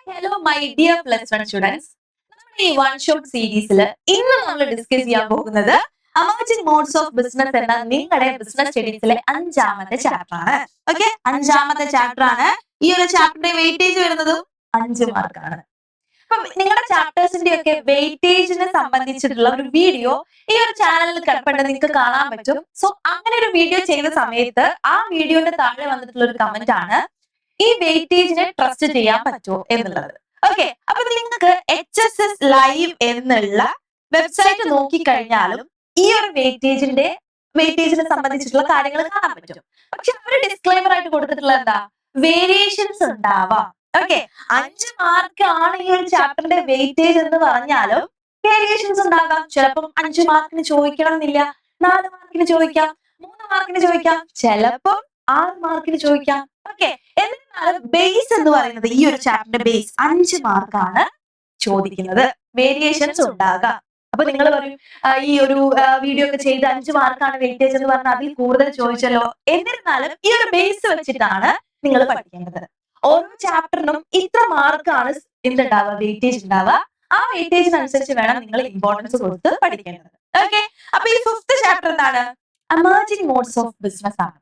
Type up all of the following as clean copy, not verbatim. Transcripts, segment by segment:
Hello my dear plus one students. നമ്മുടെ ഈ one shot സീരീസിൽ ഇന്ന് നമ്മൾ ഡിസ്കസ് ചെയ്യാൻ പോകുന്നത് അമേർജിംഗ് മോഡ്സ് ഓഫ് ബിസിനസ് എന്ന നിങ്ങളുടെ ബിസിനസ് സ്റ്റഡീസിലെ അഞ്ചാമത്തെ ചാപ്റ്റർ ആണ്. ഓക്കെ, അഞ്ചാമത്തെ ചാപ്റ്റർ ആണ്. ഈ ഒരു ചാപ്റ്ററിന്റെ വെയിറ്റേജ് വരുന്നത് 5 മാർക്കാണ്. അപ്പൊ നിങ്ങളുടെ ചാപ്റ്റേഴ്സിന്റെ ഒക്കെ വെയിറ്റേജിനെ സംബന്ധിച്ചിട്ടുള്ള ഒരു വീഡിയോ ഈ ഒരു ചാനലിൽ കണ്ടപ്പെട്ട് നിങ്ങൾക്ക് കാണാൻ പറ്റും. സോ അങ്ങനെ ഒരു വീഡിയോ ചെയ്ത സമയത്ത് ആ വീഡിയോന്റെ താഴെ വന്നിട്ടുള്ള ഒരു കമന്റ് ആണ് ഈ വെയിറ്റേജിനെ ട്രസ്റ്റ് ചെയ്യാൻ പറ്റുമോ എന്നുള്ളത്. ഓക്കെ, അപ്പൊ നിങ്ങൾക്ക് HSS ലൈവ് എന്നുള്ള വെബ്സൈറ്റ് നോക്കിക്കഴിഞ്ഞാലും ഈ ഒരു വെയിറ്റേജിനെ സംബന്ധിച്ചിട്ടുള്ള കാര്യങ്ങൾ കാണാൻ പറ്റും. പക്ഷെ അവർ ഡിസ്ക്ലൈമർ ആയിട്ട് കൊടുത്തിട്ടുള്ള എന്താ, വേരിയേഷൻസ് ഉണ്ടാവാം. ഓക്കെ, 5 മാർക്ക് ആണ് ഈ ഒരു ചാപ്റ്ററിന്റെ വെയിറ്റേജ് എന്ന് പറഞ്ഞാലും വേരിയേഷൻസ് ഉണ്ടാകാം. ചിലപ്പം 5 മാർക്കിന് ചോദിക്കണം എന്നില്ല, 4 മാർക്കിന് ചോദിക്കാം, 3 മാർക്കിന് ചോദിക്കാം, ചിലപ്പം 6 മാർക്കിന് ചോദിക്കാം. ഓക്കെ, എന്നിരുന്നാലും ബേസ് എന്ന് പറയുന്നത് ഈ ഒരു ചാപ്റ്ററിന്റെ ബേസ് 5 മാർക്കാണ് ചോദിക്കുന്നത്. വേരിയേഷൻസ് ഉണ്ടാകാം. അപ്പൊ നിങ്ങൾ പറയും ഈ ഒരു വീഡിയോ ഒക്കെ ചെയ്ത് 5 മാർക്കാണ് വെയിറ്റേജ് എന്ന് പറഞ്ഞാൽ അതിൽ കൂടുതൽ ചോദിച്ചല്ലോ. എന്നിരുന്നാലും ഈ ഒരു ബേസ് വെച്ചിട്ടാണ് നിങ്ങൾ പഠിക്കേണ്ടത്. ഓരോ ചാപ്റ്ററിനും ഇത്ര മാർക്കാണ് എന്തുണ്ടാവുക, വെയിറ്റേജ് ഉണ്ടാവുക. ആ വെയിറ്റേജിനനുസരിച്ച് വേണം നിങ്ങൾ ഇമ്പോർട്ടൻസ് കൊടുത്ത് പഠിക്കേണ്ടത്. ഓക്കെ, അപ്പൊ ഈ 5th ചാപ്റ്റർ എന്താണ്, എമർജിംഗ് മോഡ്സ് ഓഫ് ബിസിനസ് ആണ്.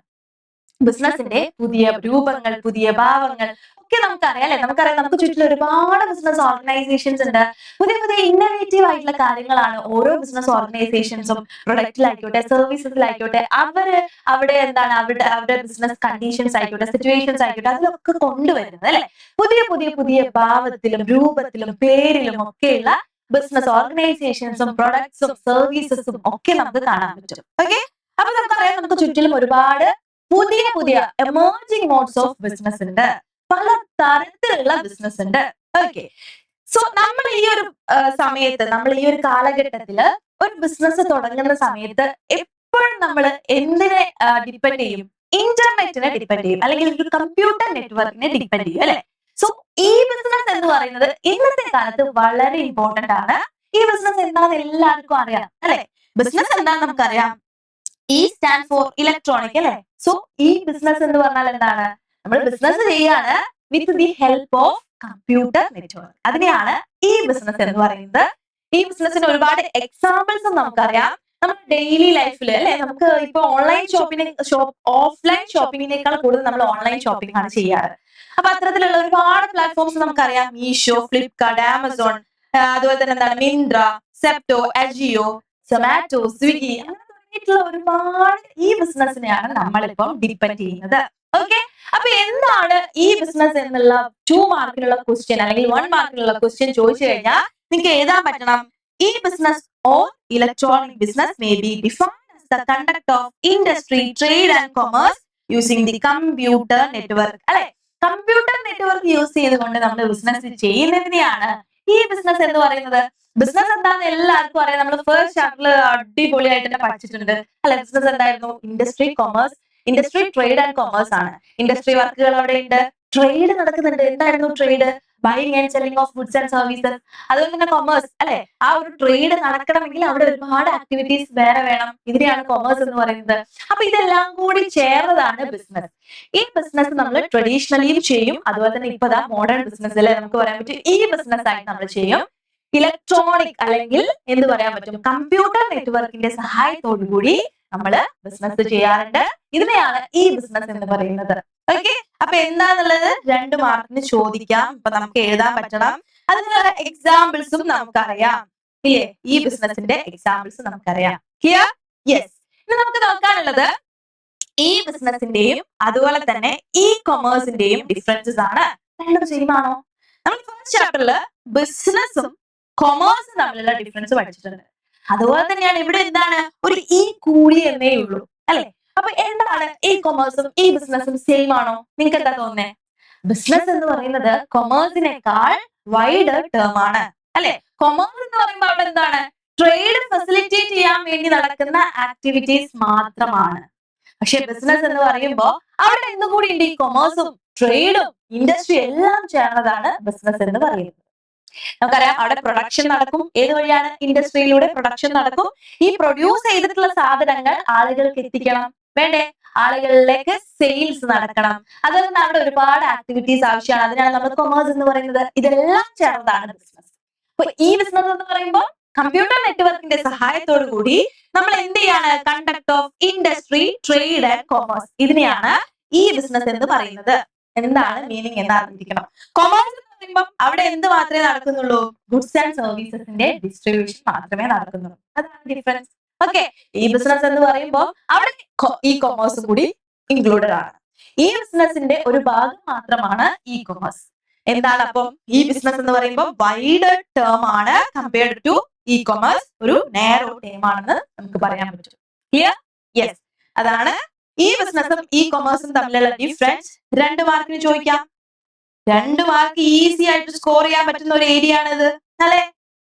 ബിസിനസിന്റെ പുതിയ രൂപങ്ങൾ, പുതിയ ഭാവങ്ങൾ ഒക്കെ നമുക്കറിയാം അല്ലെ. നമുക്ക് ചുറ്റിലും ഒരുപാട് ബിസിനസ് ഓർഗനൈസേഷൻസ് ഉണ്ട്. പുതിയ പുതിയ ഇന്നോവേറ്റീവ് ആയിട്ടുള്ള കാര്യങ്ങളാണ് ഓരോ ബിസിനസ് ഓർഗനൈസേഷൻസും പ്രൊഡക്റ്റിലായിക്കോട്ടെ സർവീസസിലായിക്കോട്ടെ അവിടെ എന്താണ് അവരുടെ ബിസിനസ് കണ്ടീഷൻസ് ആയിക്കോട്ടെ സിറ്റുവേഷൻസ് ആയിക്കോട്ടെ അതിലൊക്കെ കൊണ്ടുവരുന്നത് അല്ലെ. പുതിയ പുതിയ പുതിയ ഭാവത്തിലും രൂപത്തിലും പേരിലും ഒക്കെയുള്ള ബിസിനസ് ഓർഗനൈസേഷൻസും പ്രൊഡക്ട്സും സർവീസസും ഒക്കെ നമുക്ക് കാണാൻ പറ്റും. ഓക്കെ, അപ്പൊ നമുക്കറിയാം നമുക്ക് ചുറ്റിലും ഒരുപാട് പുതിയ പുതിയ എമർജിംഗ് മോഡ്സ് ഓഫ് ബിസിനസ് ഉണ്ട്. പല തരത്തിലുള്ള ബിസിനസ് ഉണ്ട്. ഓക്കെ, സോ നമ്മൾ ഈ ഒരു സമയത്ത്, നമ്മൾ ഈ ഒരു കാലഘട്ടത്തില് ഒരു ബിസിനസ് തുടങ്ങുന്ന സമയത്ത് എപ്പോഴും നമ്മൾ എന്തിനെ ഡിപ്പെൻഡ് ചെയ്യും, ഇന്റർനെറ്റിനെ ഡിപ്പെൻഡ് ചെയ്യും, അല്ലെങ്കിൽ ഒരു കമ്പ്യൂട്ടർ നെറ്റ്വർക്കിനെ ഡിപ്പെൻഡ് ചെയ്യും അല്ലെ. സോ ഈ ബിസിനസ് എന്ന് പറയുന്നത് ഇന്നത്തെ കാലത്ത് വളരെ ഇമ്പോർട്ടന്റ് ആണ്. ഈ ബിസിനസ് എന്താണെന്ന് എല്ലാവർക്കും അറിയാം അല്ലെ. ബിസിനസ് എന്താണെന്ന് നമുക്കറിയാം. E stands for ഇലക്ട്രോണിക് അല്ലെ. സോ ഈ ബിസിനസ് എന്ന് പറഞ്ഞാൽ എന്താണ്, നമ്മൾ ബിസിനസ് ചെയ്യാണ് with the help of computer network. അതിനെയാണ് ഈ ബിസിനസ് എന്ന് പറയുന്നത്. ഈ ബിസിനസിന് ഒരുപാട് എക്സാമ്പിൾസ് നമുക്കറിയാം. നമ്മുടെ ഡെയിലി ലൈഫിൽ അല്ലെ, നമുക്ക് ഇപ്പൊ ഓഫ്ലൈൻ ഷോപ്പിങ്ങിനേക്കാൾ കൂടുതൽ നമ്മൾ ഓൺലൈൻ ഷോപ്പിംഗ് ആണ് ചെയ്യാറ്. അപ്പൊ അത്തരത്തിലുള്ള ഒരുപാട് പ്ലാറ്റ്ഫോംസ് നമുക്കറിയാം. മീഷോ, ഫ്ലിപ്കാർട്ട്, ആമസോൺ, അതുപോലെ തന്നെ എന്താണ് മിന്ത്ര, സെപ്റ്റോ, അജിയോ, സൊമാറ്റോ, സ്വിഗ്ഗി, ഒരുപാട് ഈ ബിസിനസ്സിനെയാണ് നമ്മളിപ്പം ഡിപ്പെൻഡ് ചെയ്യുന്നത്. ഓക്കെ, അപ്പൊ എന്താണ് ഈ ബിസിനസ് എന്നുള്ള 2 മാർക്കിനുള്ള ക്വസ്റ്റ്യൻ അല്ലെങ്കിൽ 1 മാർക്കിനുള്ള ക്വസ്റ്റ്യൻ ചോദിച്ചു കഴിഞ്ഞാൽ നിങ്ങൾക്ക് എഴുതാൻ പറ്റണം. ഈ business or electronic business may be defined as the conduct of industry, trade and commerce using the computer network അല്ലെ. കമ്പ്യൂട്ടർ നെറ്റ്വർക്ക് യൂസ് ചെയ്തുകൊണ്ട് നമ്മൾ ബിസിനസ് ചെയ്യുന്നതിനെയാണ് ഈ ബിസിനസ് എന്ന് പറയുന്നത്. ബിസിനസ് എന്താണെന്ന് എല്ലാവർക്കും അറിയാം. നമ്മൾ ഫസ്റ്റ് ചാപ്റ്ററിൽ അടിപൊളിയായിട്ട് തന്നെ പഠിച്ചിട്ടുണ്ട് അല്ലെ. ബിസിനസ് എന്തായിരുന്നു, ഇൻഡസ്ട്രി ട്രേഡ് ആൻഡ് കൊമേഴ്സ് ആണ്. ഇൻഡസ്ട്രി വർക്കുകൾ അവിടെ ഉണ്ട്, ട്രേഡ് നടക്കുന്നുണ്ട്. എന്തായിരുന്നു trade, buying and selling of goods and services. അതുപോലെ തന്നെ കൊമേഴ്സ് അല്ലെ. ആ ഒരു ട്രേഡ് നടക്കണമെങ്കിൽ അവിടെ ഒരുപാട് ആക്ടിവിറ്റീസ് വേറെ വേണം. ഇതിനെയാണ് കൊമേഴ്സ് എന്ന് പറയുന്നത്. അപ്പൊ ഇതെല്ലാം കൂടി ചേർന്നതാണ് ബിസിനസ്. ഈ ബിസിനസ് നമ്മൾ ട്രഡീഷണലിയും ചെയ്യും, അതുപോലെ തന്നെ ഇപ്പൊ മോഡേൺ ബിസിനസ് അല്ലെ നമുക്ക് പറയാൻ പറ്റും ഈ ബിസിനസ് ആയിട്ട് നമ്മൾ ചെയ്യും. ഇലക്ട്രോണിക് അല്ലെങ്കിൽ എന്ത് പറയാൻ പറ്റും, കമ്പ്യൂട്ടർ നെറ്റ്വർക്കിന്റെ സഹായത്തോടു കൂടി നമ്മൾ ബിസിനസ് ചെയ്യാറുണ്ട്. ഇതിനെയാണ് ഈ ബിസിനസ് എന്ന് പറയുന്നത്. ഓക്കെ, അപ്പൊ എന്താന്നുള്ളത് 2 മാർക്കിന് ചോദിക്കാം. അപ്പൊ നമുക്ക് എഴുതാൻ പറ്റണം. അതിനുള്ള എക്സാമ്പിൾസും നമുക്കറിയാം ഇല്ലേ. ഈ ബിസിനസിന്റെ എക്സാമ്പിൾസ് നമുക്കറിയാം. ക്ലിയർ? യെസ്. ഇനി നമുക്ക് നോക്കാനുള്ളത് ഈ ബിസിനസിന്റെയും അതുപോലെ തന്നെ ഈ കൊമേഴ്സിന്റെയും ഡിഫറൻസസ് ആണ്. രണ്ടും സെയിം ആണോ? നമ്മൾ ഫസ്റ്റ് ചാപ്റ്ററിൽ ബിസിനസ്സും കൊമേഴ്സും തമ്മിലുള്ള ഡിഫറൻസ് പഠിച്ചിട്ടുണ്ട്. അതുപോലെ തന്നെയാണ് ഇവിടെ എന്താണ്, ഒരു ഈ കൂടി എന്നേ ഉള്ളൂ അല്ലെ. അപ്പൊ എന്താണ് ഈ കൊമേഴ്സും ഈ ബിസിനസ്സും സെയിം ആണോ? നിങ്ങൾക്ക് എന്താ തോന്നുന്നേ? ബിസിനസ് എന്ന് പറയുന്നത് കൊമേഴ്സിനേക്കാൾ വൈഡ് ടേം ആണ് അല്ലെ. കൊമേഴ്സ് എന്ന് പറയുമ്പോൾ അവിടെ എന്താണ്, ട്രേഡ് ഫെസിലിറ്റേറ്റ് ചെയ്യാൻ വേണ്ടി നടക്കുന്ന ആക്ടിവിറ്റീസ് മാത്രമാണ്. പക്ഷെ ബിസിനസ് എന്ന് പറയുമ്പോൾ അവിടെ എന്തുകൂടി ഉണ്ട്, ഈ കൊമേഴ്സും ട്രേഡും ഇൻഡസ്ട്രി എല്ലാം ചേർന്നതാണ് ബിസിനസ് എന്ന് പറയുന്നത്. നമുക്കറിയാം അവിടെ പ്രൊഡക്ഷൻ നടക്കും. ഏത് വഴിയാണ്, ഇൻഡസ്ട്രിയിലൂടെ പ്രൊഡക്ഷൻ നടക്കും. ഈ പ്രൊഡ്യൂസ് ചെയ്തിട്ടുള്ള സാധനങ്ങൾ ആളുകൾക്ക് എത്തിക്കണം വേണ്ടേ. ആളുകളിലേക്ക് സെയിൽസ് നടക്കണം, അതുപോലെ തന്നെ അവിടെ ഒരുപാട് ആക്ടിവിറ്റീസ് ആവശ്യമാണ്. അതിനാണ് നമ്മൾ കൊമേഴ്സ് എന്ന് പറയുന്നത്. ഇതെല്ലാം ചേർന്നതാണ് ബിസിനസ്. അപ്പൊ ഈ ബിസിനസ് എന്ന് പറയുമ്പോൾ കമ്പ്യൂട്ടർ നെറ്റ്വർക്കിന്റെ സഹായത്തോടു കൂടി നമ്മൾ എന്ത് ചെയ്യാണ്? Conduct of industry, trade and commerce, ഇതിനെയാണ് ഈ ബിസിനസ് എന്ന് പറയുന്നത്. എന്താണ് മീനിങ് എന്ന് അറിഞ്ഞിരിക്കണം. കൊമേഴ്സ് എന്ന് പറയുമ്പോൾ അവിടെ എന്ത് മാത്രമേ നടക്കുന്നുള്ളൂ? ഗുഡ്സ് ആൻഡ് സർവീസസിന്റെ ഡിസ്ട്രിബ്യൂഷൻ മാത്രമേ നടക്കുന്നുള്ളൂ. അതാണ് ഡിഫറൻസ്. ഓക്കെ, ഈ ബിസിനസ് എന്ന് പറയുമ്പോൾ അവിടെ ഈ കൊമേഴ്സ് കൂടി ഇൻക്ലൂഡഡ് ആണ്. ഈ ബിസിനസിന്റെ ഒരു ഭാഗം മാത്രമാണ് ഇ കൊമേഴ്സ്. എന്താണ് അപ്പം ഈ ബിസിനസ് എന്ന് പറയുമ്പോൾ വൈഡ് ടേം ആണ് കമ്പയർഡ് ടു ഇ കൊമേഴ്സ്, ഒരു നാരോ ടേം ആണെന്ന് നമുക്ക് പറയാൻ പറ്റും. ക്ലിയർ? യെസ്, അതാണ് ഈ ബിസിനസ്സും ഇ കൊമേഴ്സും തമ്മിലുള്ള ഡിഫറൻസ്. 2 മാർക്കിന് ചോദിക്കാം. 2 മാർക്ക് ഈസി ആയിട്ട് സ്കോർ ചെയ്യാൻ പറ്റുന്ന ഒരു ഏരിയ ആണിത്, അല്ലെ?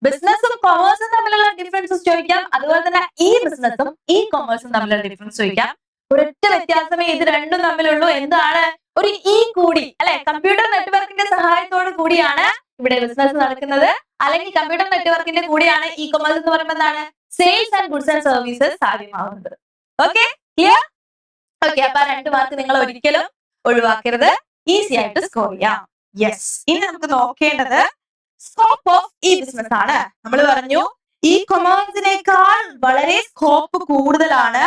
ബിസിനസ്സും കൊമേഴ്സും തമ്മിലുള്ള ഡിഫറൻസസ് ചോദിക്കാം, അതുപോലെ തന്നെ ഈ ബിസിനസ്സും ഇ കൊമേഴ്സും തമ്മിലുള്ള ഡിഫറൻസ് ചോദിക്കാം. ഒരൊറ്റ വ്യത്യാസമേ ഇത് രണ്ടും തമ്മിലുള്ളൂ. എന്താണ്? ഒരു ഇ കൂടി, അല്ലെ? കമ്പ്യൂട്ടർ നെറ്റ്വർക്കിന്റെ സഹായത്തോടു കൂടിയാണ് ഇവിടെ ബിസിനസ് നടക്കുന്നത്, അല്ലെങ്കിൽ കമ്പ്യൂട്ടർ നെറ്റ്വർക്കിന്റെ കൂടിയാണ് ഇ കൊമേഴ്സ് എന്ന് പറയുമ്പോൾ എന്താണ്? Sales and goods and services സാധ്യമാവുന്നത്. Okay, clear? ഓക്കെ, അപ്പൊ 2 മാർക്ക് നിങ്ങൾ ഒരിക്കലും ഒഴിവാക്കരുത്, ഈസി ആയിട്ട് സ്കോർ ചെയ്യാം. യെസ്, ഇനി നമുക്ക് നോക്കേണ്ടത് സ്കോപ്പ് ഓഫ് ഈ ബിസിനസ് ആണ്. നമ്മൾ പറഞ്ഞു ഈ കൊമേഴ്സിനേക്കാൾ വളരെ സ്കോപ്പ് കൂടുതലാണ്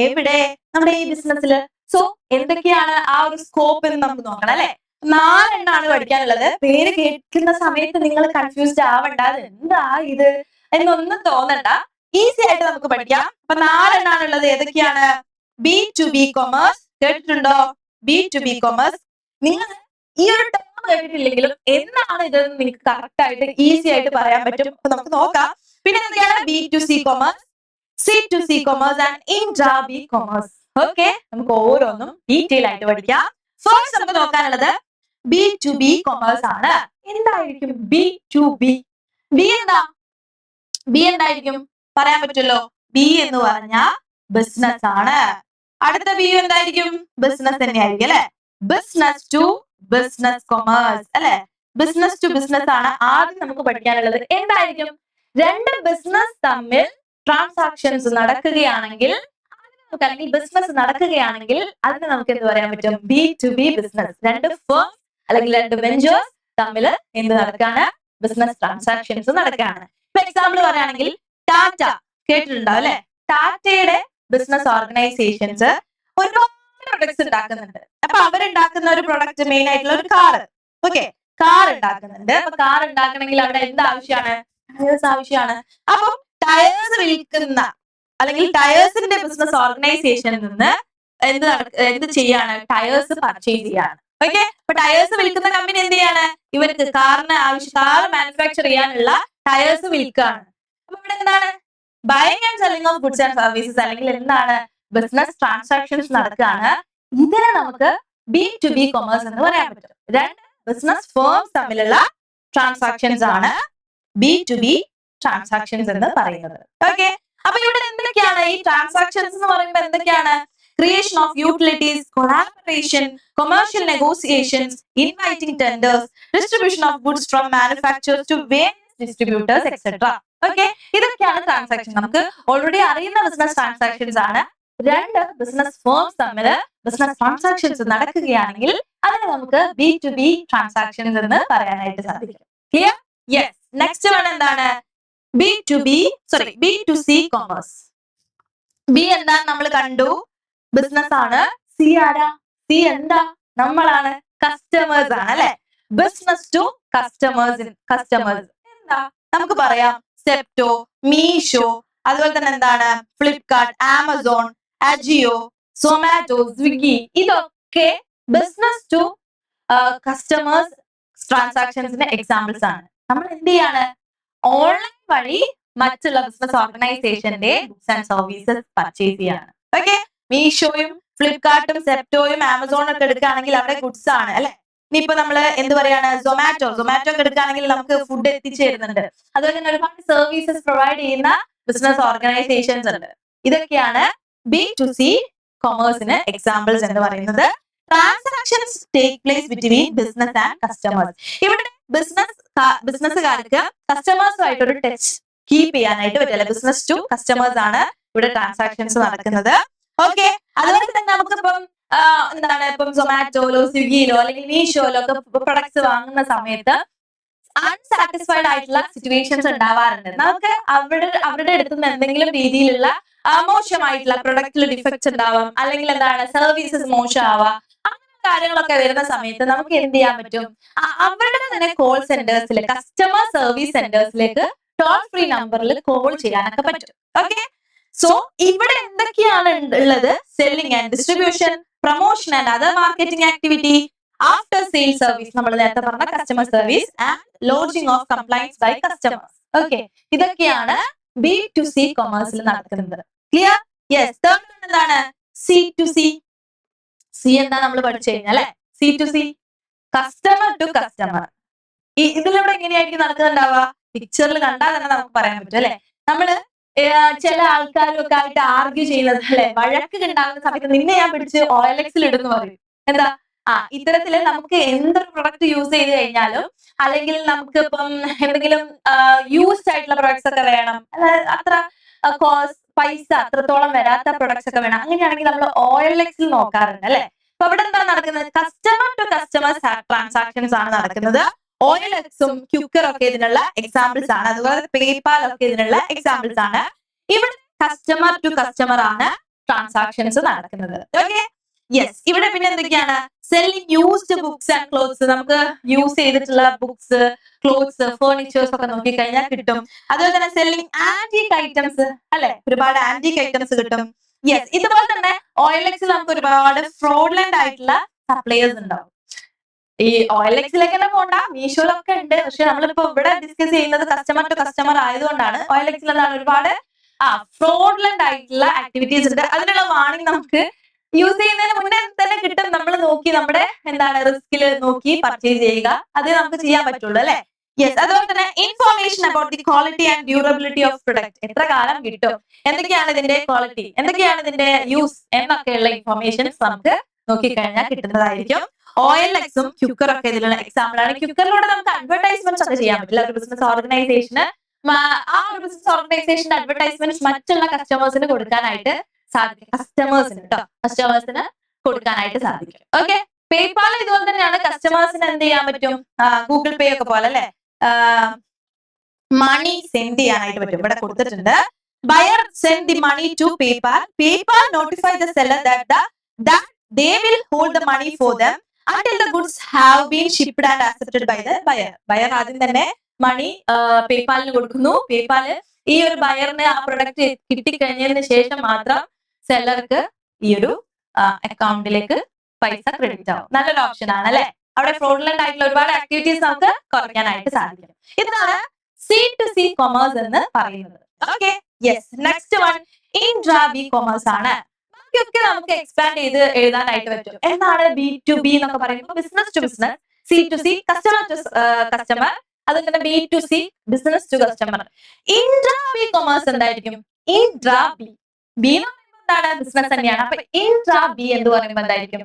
എവിടെ? നമ്മുടെ ഈ ബിസിനസ്സിൽ. സോ എന്തൊക്കെയാണ് ആ ഒരു സ്കോപ്പ് എന്ന് നമുക്ക് നോക്കണം, അല്ലെ? 4 എണ്ണമാണ് പഠിക്കാനുള്ളത്. പേര് കേൾക്കുന്ന സമയത്ത് നിങ്ങൾ കൺഫ്യൂസ്ഡ് ആവണ്ട, എന്താ ഇത് എന്നൊന്നും തോന്നണ്ട, ഈസി ആയിട്ട് നമുക്ക് പഠിക്കാം. അപ്പൊ 4 എണ്ണാണുള്ളത്. ഏതൊക്കെയാണ്? B2B കൊമേഴ്സ് കേട്ടിട്ടുണ്ടോ? B2B commerce. നിങ്ങൾ ഈ ഒരു ടേം കേട്ടിട്ടില്ലെങ്കിലും എന്താണ് ഇത് നിങ്ങൾക്ക് കറക്റ്റ് ആയിട്ട് ഈസി ആയിട്ട് പറയാൻ പറ്റും. അപ്പൊ നമുക്ക് നോക്കാം. പിന്നെ എന്തൊക്കെയാണ്? B2C commerce, C2C commerce and ഇൻട്രാ-B കൊമേഴ്സ്. ഓക്കെ, നമുക്ക് ഓരോന്നും ഡീറ്റെയിൽ ആയിട്ട് പഠിക്കാം. ഫസ്റ്റ് നമുക്ക് നോക്കാനുള്ളത് B2B കൊമേഴ്സ് ആണ്. എന്തായിരിക്കും B2B? B എന്താ? B എന്തായിരിക്കും പറയാൻ പറ്റുമല്ലോ. B എന്ന് പറഞ്ഞ ബിസിനസ് ആണ്. അടുത്ത B എന്തായിരിക്കും? ബിസിനസ് തന്നെയായിരിക്കും, അല്ലെ? ബിസിനസ് ടു ബിസിനസ് കൊമേഴ്സ്, അല്ലെ? ബിസിനസ് ടു ബിസിനസ് ആണ് ആദ്യം നമുക്ക് പഠിക്കാനുള്ളത്. എന്തായിരിക്കും? 2 ബിസിനസ് തമ്മിൽ ട്രാൻസാക്ഷൻസ് നടക്കുകയാണെങ്കിൽ, അല്ലെങ്കിൽ ബിസിനസ് നടക്കുകയാണെങ്കിൽ അതിന് നമുക്ക് എന്ത് പറയാൻ പറ്റും? B2B business. 2 ഫേംസ് അല്ലെങ്കിൽ 2 വെഞ്ചേഴ്സ് തമ്മിൽ എന്ത് നടക്കാണ്? ബിസിനസ് ട്രാൻസാക്ഷൻസ് നടക്കാണ്. ഇപ്പൊ എക്സാമ്പിൾ പറയുകയാണെങ്കിൽ ടാറ്റ കേട്ടിട്ടുണ്ടാവും, അല്ലെ? ടാറ്റയുടെ ബിസിനസ് ഓർഗനൈസേഷൻസ് ഒരുപാട് പ്രൊഡക്ട്സ് ഉണ്ടാക്കുന്നുണ്ട്. അപ്പൊ അവരുണ്ടാക്കുന്ന ഒരു പ്രൊഡക്റ്റ് മെയിൻ ആയിട്ടുള്ള ഒരു കാറ്. ഓക്കെ, കാർ ഉണ്ടാക്കുന്നുണ്ട്. അപ്പൊ കാർ ഉണ്ടാക്കണമെങ്കിൽ അവിടെ എന്ത് ആവശ്യമാണ്? ടയേഴ്സ് ആവശ്യമാണ്. അപ്പൊ ടയേഴ്സ് വിൽക്കുന്ന അല്ലെങ്കിൽ ടയേഴ്സിന്റെ ബിസിനസ് ഓർഗനൈസേഷനിൽ നിന്ന് എന്ത് ചെയ്യാണ്? ടയേഴ്സ് പർച്ചേസ് ചെയ്യാണ്. ഓക്കെ, അപ്പൊ ടയേഴ്സ് വിൽക്കുന്ന കമ്പനി എന്ത് ചെയ്യാണ്? ഇവർക്ക് കാറിന് കാർ മാനുഫാക്ചർ ചെയ്യാനുള്ള ടയേഴ്സ് വിൽക്കുകയാണ്. അപ്പൊ ഇവിടെ എന്താണ്? Buying and selling of goods and services, അല്ലെങ്കിൽ എന്താണ്? ബിസിനസ് ട്രാൻസാക്ഷൻസ് നടക്കുകയാണ്. ഇതിനെ നമുക്ക് B2B കൊമേഴ്സ് എന്ന് പറയാൻ പറ്റും. 2 ബിസിനസ് ഫേംസ് തമ്മിലുള്ള ട്രാൻസാക്ഷൻസ് ആണ് B2B ട്രാൻസാക്ഷൻസ് എന്ന് പറയുന്നത്. ഓക്കെ, അപ്പൊ ഇവിടെ എന്തൊക്കെയാണ് ഈ ട്രാൻസാക്ഷൻസ് എന്ന് പറയുമ്പോൾ? എന്തൊക്കെയാണ്? Creation of utilities, collaboration, commercial negotiations, inviting tenders, distribution of goods from manufacturers to various distributors etcetera. Okay, ഇതൊക്കെയാണ് ട്രാൻസാക്ഷൻ. നമുക്ക് ഓൾറെഡി അറിയുന്ന ബിസിനസ് ട്രാൻസാക്ഷൻസ് ആണ്. 2 ബിസിനസ് ഫേംസ് തമ്മിൽ ബിസിനസ് ട്രാൻസാക്ഷൻസ് നടക്കുകയാണെങ്കിൽ അതിനെ നമുക്ക് B2B ട്രാൻസാക്ഷൻസ് എന്ന് പറയാനായിട്ട് സാധിക്കും. ക്ലിയർ? യെസ്. നെക്സ്റ്റ് വൺ എന്താണ്? B2C commerce. B എന്താണ് നമ്മൾ കണ്ടു? ബിസിനസ് ആണ്. C ആരാ? C എന്താ? നമ്മളാണ്, കസ്റ്റമേഴ്സ് ആണ്, അല്ലെ? Business to customers. എന്താ നമുക്ക് പറയാം? സെപ്റ്റോ, മീഷോ, അതുപോലെ തന്നെ എന്താണ്? ഫ്ലിപ്കാർട്ട്, ആമസോൺ, അജിയോ, സൊമാറ്റോ, സ്വിഗ്ഗി, ഇതൊക്കെ ബിസിനസ് ടു കസ്റ്റമേഴ്സ് ട്രാൻസാക്ഷൻസിന്റെ എക്സാമ്പിൾസ് ആണ്. നമ്മൾ എന്ത് ചെയ്യാണ്? ഓൺലൈൻ വഴി മറ്റുള്ള ബിസിനസ് ഓർഗനൈസേഷന്റെ ഗുഡ്സ് ആൻഡ് സർവീസസ് പർച്ചേസ് ചെയ്യാണ്. ഓക്കെ, മീഷോയും ഫ്ലിപ്കാർട്ടും സെപ്റ്റോയും ആമസോണും ഒക്കെ എടുക്കുകയാണെങ്കിൽ അവിടെ ഗുഡ്സ് ആണ്, അല്ലെ? ഇനിയിപ്പോ നമ്മള് എന്ത് പറയാണ്? സൊമാറ്റോ ഒക്കെ എടുക്കുകയാണെങ്കിൽ നമുക്ക് ഫുഡ് എത്തിച്ചു തരുന്നുണ്ട്. അതുപോലെ തന്നെ ഒരുപാട് സർവീസസ് പ്രൊവൈഡ് ചെയ്യുന്ന ബിസിനസ് ഓർഗനൈസേഷൻസ് ഉണ്ട്. ഇതൊക്കെയാണ് B2C കൊമേഴ്സിന് എക്സാമ്പിൾസ് എന്ന് പറയുന്നത്. Transactions take place between business and customers. ഇവിടെ ബിസിനസ്സുകാർക്ക് കസ്റ്റമേഴ്സുമായിട്ട് ഒരു ടച്ച് കീപ്പ് ചെയ്യാനായിട്ട് പറ്റില്ല. ബിസിനസ് ടു കസ്റ്റമേഴ്സ് ആണ് ഇവിടെ ട്രാൻസാക്ഷൻസ് നടക്കുന്നത്. ഓക്കെ, അതുപോലെ തന്നെ നമുക്കിപ്പം എന്താണ് ഇപ്പം സൊമാറ്റോയിലോ സ്വിഗ്ഗിയിലോ അല്ലെങ്കിൽ മീഷോയിലോ ഒക്കെ പ്രൊഡക്ട്സ് വാങ്ങുന്ന സമയത്ത് അൺസാറ്റിസ്ഫൈഡ് ആയിട്ടുള്ള സിറ്റുവേഷൻസ് ഉണ്ടാവാറുണ്ട്. നമുക്ക് അവരുടെ അടുത്ത് നിന്ന് എന്തെങ്കിലും രീതിയിലുള്ള മോശമായിട്ടുള്ള പ്രൊഡക്റ്റിൽ ഡിഫക്ട്സ് ഉണ്ടാവാം, അല്ലെങ്കിൽ എന്താണ് സർവീസസ് മോശമാവാം, അങ്ങനെ കാര്യങ്ങളൊക്കെ വരുന്ന സമയത്ത് നമുക്ക് എന്ത് ചെയ്യാൻ പറ്റും? അവരുടെ തന്നെ കോൾ സെന്റേഴ്സിൽ, കസ്റ്റമർ സർവീസ് സെന്റേഴ്സിലേക്ക് ടോൾ ഫ്രീ നമ്പറിൽ കോൾ ചെയ്യാനൊക്കെ പറ്റും. ഓക്കെ, സോ ഇവിടെ എന്തൊക്കെയാണ് ഉള്ളത്? Selling and distribution, promotion and other marketing activity, after sale service, നമ്മൾ നേരത്തെ പറഞ്ഞ customer service, and lodging of complaints by customers. Okay, ഇതൊക്കെയാണ് B2C കൊമേഴ്സിൽ നടക്കുന്നത്. ക്ലിയർ? യെസ്. തേർഡ് വൺ എന്താണ്? C2C. സി എന്താ നമ്മൾ പഠിച്ചു കഴിഞ്ഞാൽ അല്ലെ? C2C, customer to customer. ഇതിലൂടെ എങ്ങനെയായിരിക്കും നടക്കുന്നുണ്ടാവുക? പിക്ചറിൽ കണ്ടാൽ തന്നെ നമുക്ക് പറയാൻ പറ്റും അല്ലെ? നമ്മള് ചില ആൾക്കാരൊക്കെ ആയിട്ട് ആർഗ്യൂ ചെയ്യുന്നത് അല്ലെ, വഴക്ക് ഉണ്ടാകുന്ന സമയത്ത് നിന്നെ ഞാൻ പിടിച്ച് OLX ഇടുന്നു പറയും. എന്താ? ഇത്തരത്തില് നമുക്ക് എന്തൊരു പ്രൊഡക്റ്റ് യൂസ് ചെയ്ത് കഴിഞ്ഞാലും, അല്ലെങ്കിൽ നമുക്ക് ഇപ്പം എന്തെങ്കിലും യൂസ്ഡ് ആയിട്ടുള്ള പ്രൊഡക്ട്സ് ഒക്കെ വേണം, അത്ര പൈസ അത്രത്തോളം വരാത്ത പ്രൊഡക്ട്സ് ഒക്കെ വേണം, അങ്ങനെയാണെങ്കിൽ നമ്മൾ OLX നോക്കാറുണ്ട് അല്ലെ? അപ്പൊ അവിടെ എന്താ നടക്കുന്നത്? കസ്റ്റമർ ടു കസ്റ്റമർ ട്രാൻസാക്ഷൻസ് ആണ് നടക്കുന്നത്. OLXും ക്യുക്കറും ഒക്കെ ഇതിനുള്ള എക്സാമ്പിൾസ് ആണ്. അതുപോലെ പേപാൽ ഒക്കെ ഇതിനുള്ള എക്സാമ്പിൾസ് ആണ്. ഇവിടെ കസ്റ്റമർ ടു കസ്റ്റമർ ആണ് ട്രാൻസാക്ഷൻസ് നടക്കുന്നത്. Okay, yes. ഇവിടെ പിന്നെ എന്തൊക്കെയാണ്? Selling used books and clothes. നമുക്ക് യൂസ് ചെയ്തിട്ടുള്ള ബുക്സ്, ക്ലോത്ത്സ്, ഫേർണിച്ചേഴ്സ് ഒക്കെ നോക്കിക്കഴിഞ്ഞാൽ കിട്ടും. അതുപോലെ തന്നെ സെല്ലിംഗ് ആന്റിക് ഐറ്റംസ് അല്ലെ, ഒരുപാട് ആന്റിക് ഐറ്റംസ് കിട്ടും. യെസ്. ഇതുപോലെ തന്നെ OLXിൽ നമുക്ക് ഒരുപാട് ഫ്രോഡ്ലന്റ് ആയിട്ടുള്ള സപ്ലയേഴ്സ് ഉണ്ടാവും. ഈ OLXിലേക്ക് തന്നെ പോണ്ട, മീഷോയിലൊക്കെ ഉണ്ട്. പക്ഷെ നമ്മളിപ്പോ ഇവിടെ ഡിസ്കസ് ചെയ്യുന്നത് കസ്റ്റമർ ടു കസ്റ്റമർ ആയതുകൊണ്ടാണ്. OLXിൽ എന്താണ് ഒരുപാട് ഫ്രോഡ്ലന്റ് ആയിട്ടുള്ള ആക്ടിവിറ്റീസ് ഉണ്ട്. അതിനുള്ള വാണിംഗ് നമുക്ക് യൂസ് ചെയ്യുന്നതിന് മുന്നേ തന്നെ കിട്ടും. നമ്മൾ നോക്കി നമ്മുടെ എന്താണ് റിസ്കിൽ നോക്കി പർച്ചേസ് ചെയ്യുക, അതേ നമുക്ക് ചെയ്യാൻ പറ്റുള്ളൂ അല്ലെ? യെസ്. അതുപോലെ തന്നെ information about the quality and durability of product. എത്ര കാലം കിട്ടും, എന്തൊക്കെയാണ് ഇതിന്റെ ക്വാളിറ്റി, എന്തൊക്കെയാണ് ഇതിന്റെ യൂസ് എന്നൊക്കെയുള്ള ഇൻഫോർമേഷൻസ് നമുക്ക് നോക്കിക്കഴിഞ്ഞാൽ കിട്ടുന്നതായിരിക്കും. OLXും ക്യുക്കറും ഒക്കെ ഇതിലുള്ള എക്സാമ്പിൾ ആണ്. ക്യുക്കറിലൂടെ നമുക്ക് അഡ്വർടൈസ്മെന്റ്സ് ഒക്കെ ചെയ്യാൻ പറ്റില്ല. ഒരു ബിസിനസ് ഓർഗനൈസേഷന് ഒരു ബിസിനസ് ഓർഗനൈസേഷന്റെ അഡ്വർടൈസ്മെന്റ്സ് മറ്റുള്ള കസ്റ്റമേഴ്സിന് കൊടുക്കാനായിട്ട് സാധിക്കും. കസ്റ്റമേഴ്സിന് കൊടുക്കാനായിട്ട് സാധിക്കും. ഓക്കെ, പേപാൽ ഇതുപോലെ തന്നെയാണ്. കസ്റ്റമേഴ്സിന് എന്ത് ചെയ്യാൻ പറ്റും? ഗൂഗിൾ പേ ഒക്കെ പോലെ അല്ലെ, മണി സെൻഡ് ചെയ്യാനായിട്ട് പറ്റും. ഇവിടെ കൊടുത്തിട്ടുണ്ട്. Buyer send the money to PayPal. PayPal notify the seller that they will hold the money for them until the goods have been shipped and accepted by the buyer. Buyer ആദ്യം തന്നെ മണി പേപാലിന് കൊടുക്കുന്നു. പേപാല് ഈ ഒരു ബയറിന് ആ പ്രൊഡക്റ്റ് കിട്ടിക്കഴിഞ്ഞതിന് ശേഷം മാത്രം സെല്ലർക്ക് ഈ ഒരു അക്കൗണ്ടിലേക്ക് പൈസ ക്രെഡിറ്റ് ആവും. നല്ലൊരു ഓപ്ഷൻ ആണ് അല്ലെ? അവിടെ ഫ്രോഡുലന്റ് ആയിട്ടുള്ള ഒരുപാട് ആക്ടിവിറ്റീസ് നമുക്ക് കുറയ്ക്കാനായിട്ട് സാധിക്കും. ഇതാണ് C2C കൊമേഴ്സ് എന്ന് പറയുന്നത്. Okay, yes. Next one intra-B commerce ആണ്. ബാക്കിയൊക്കെ നമുക്ക് എക്സ്പാൻഡ് ചെയ്ത് എഴുതാനായിട്ട് പറ്റും. എന്താണ് B2B എന്നൊക്കെ പറയുമ്പോൾ? Business to business, C2C customer to customer, അതുപോലെ B2C business to customer. Intra B commerce എന്തായിരിക്കും? ഇൻട്രാ-ബി എന്താണ്? ബിസിനസ് തന്നെയാണ്. അപ്പൊ ഇൻട്രാ-ബി എന്ന് പറയുമ്പോൾ എന്തായിരിക്കും?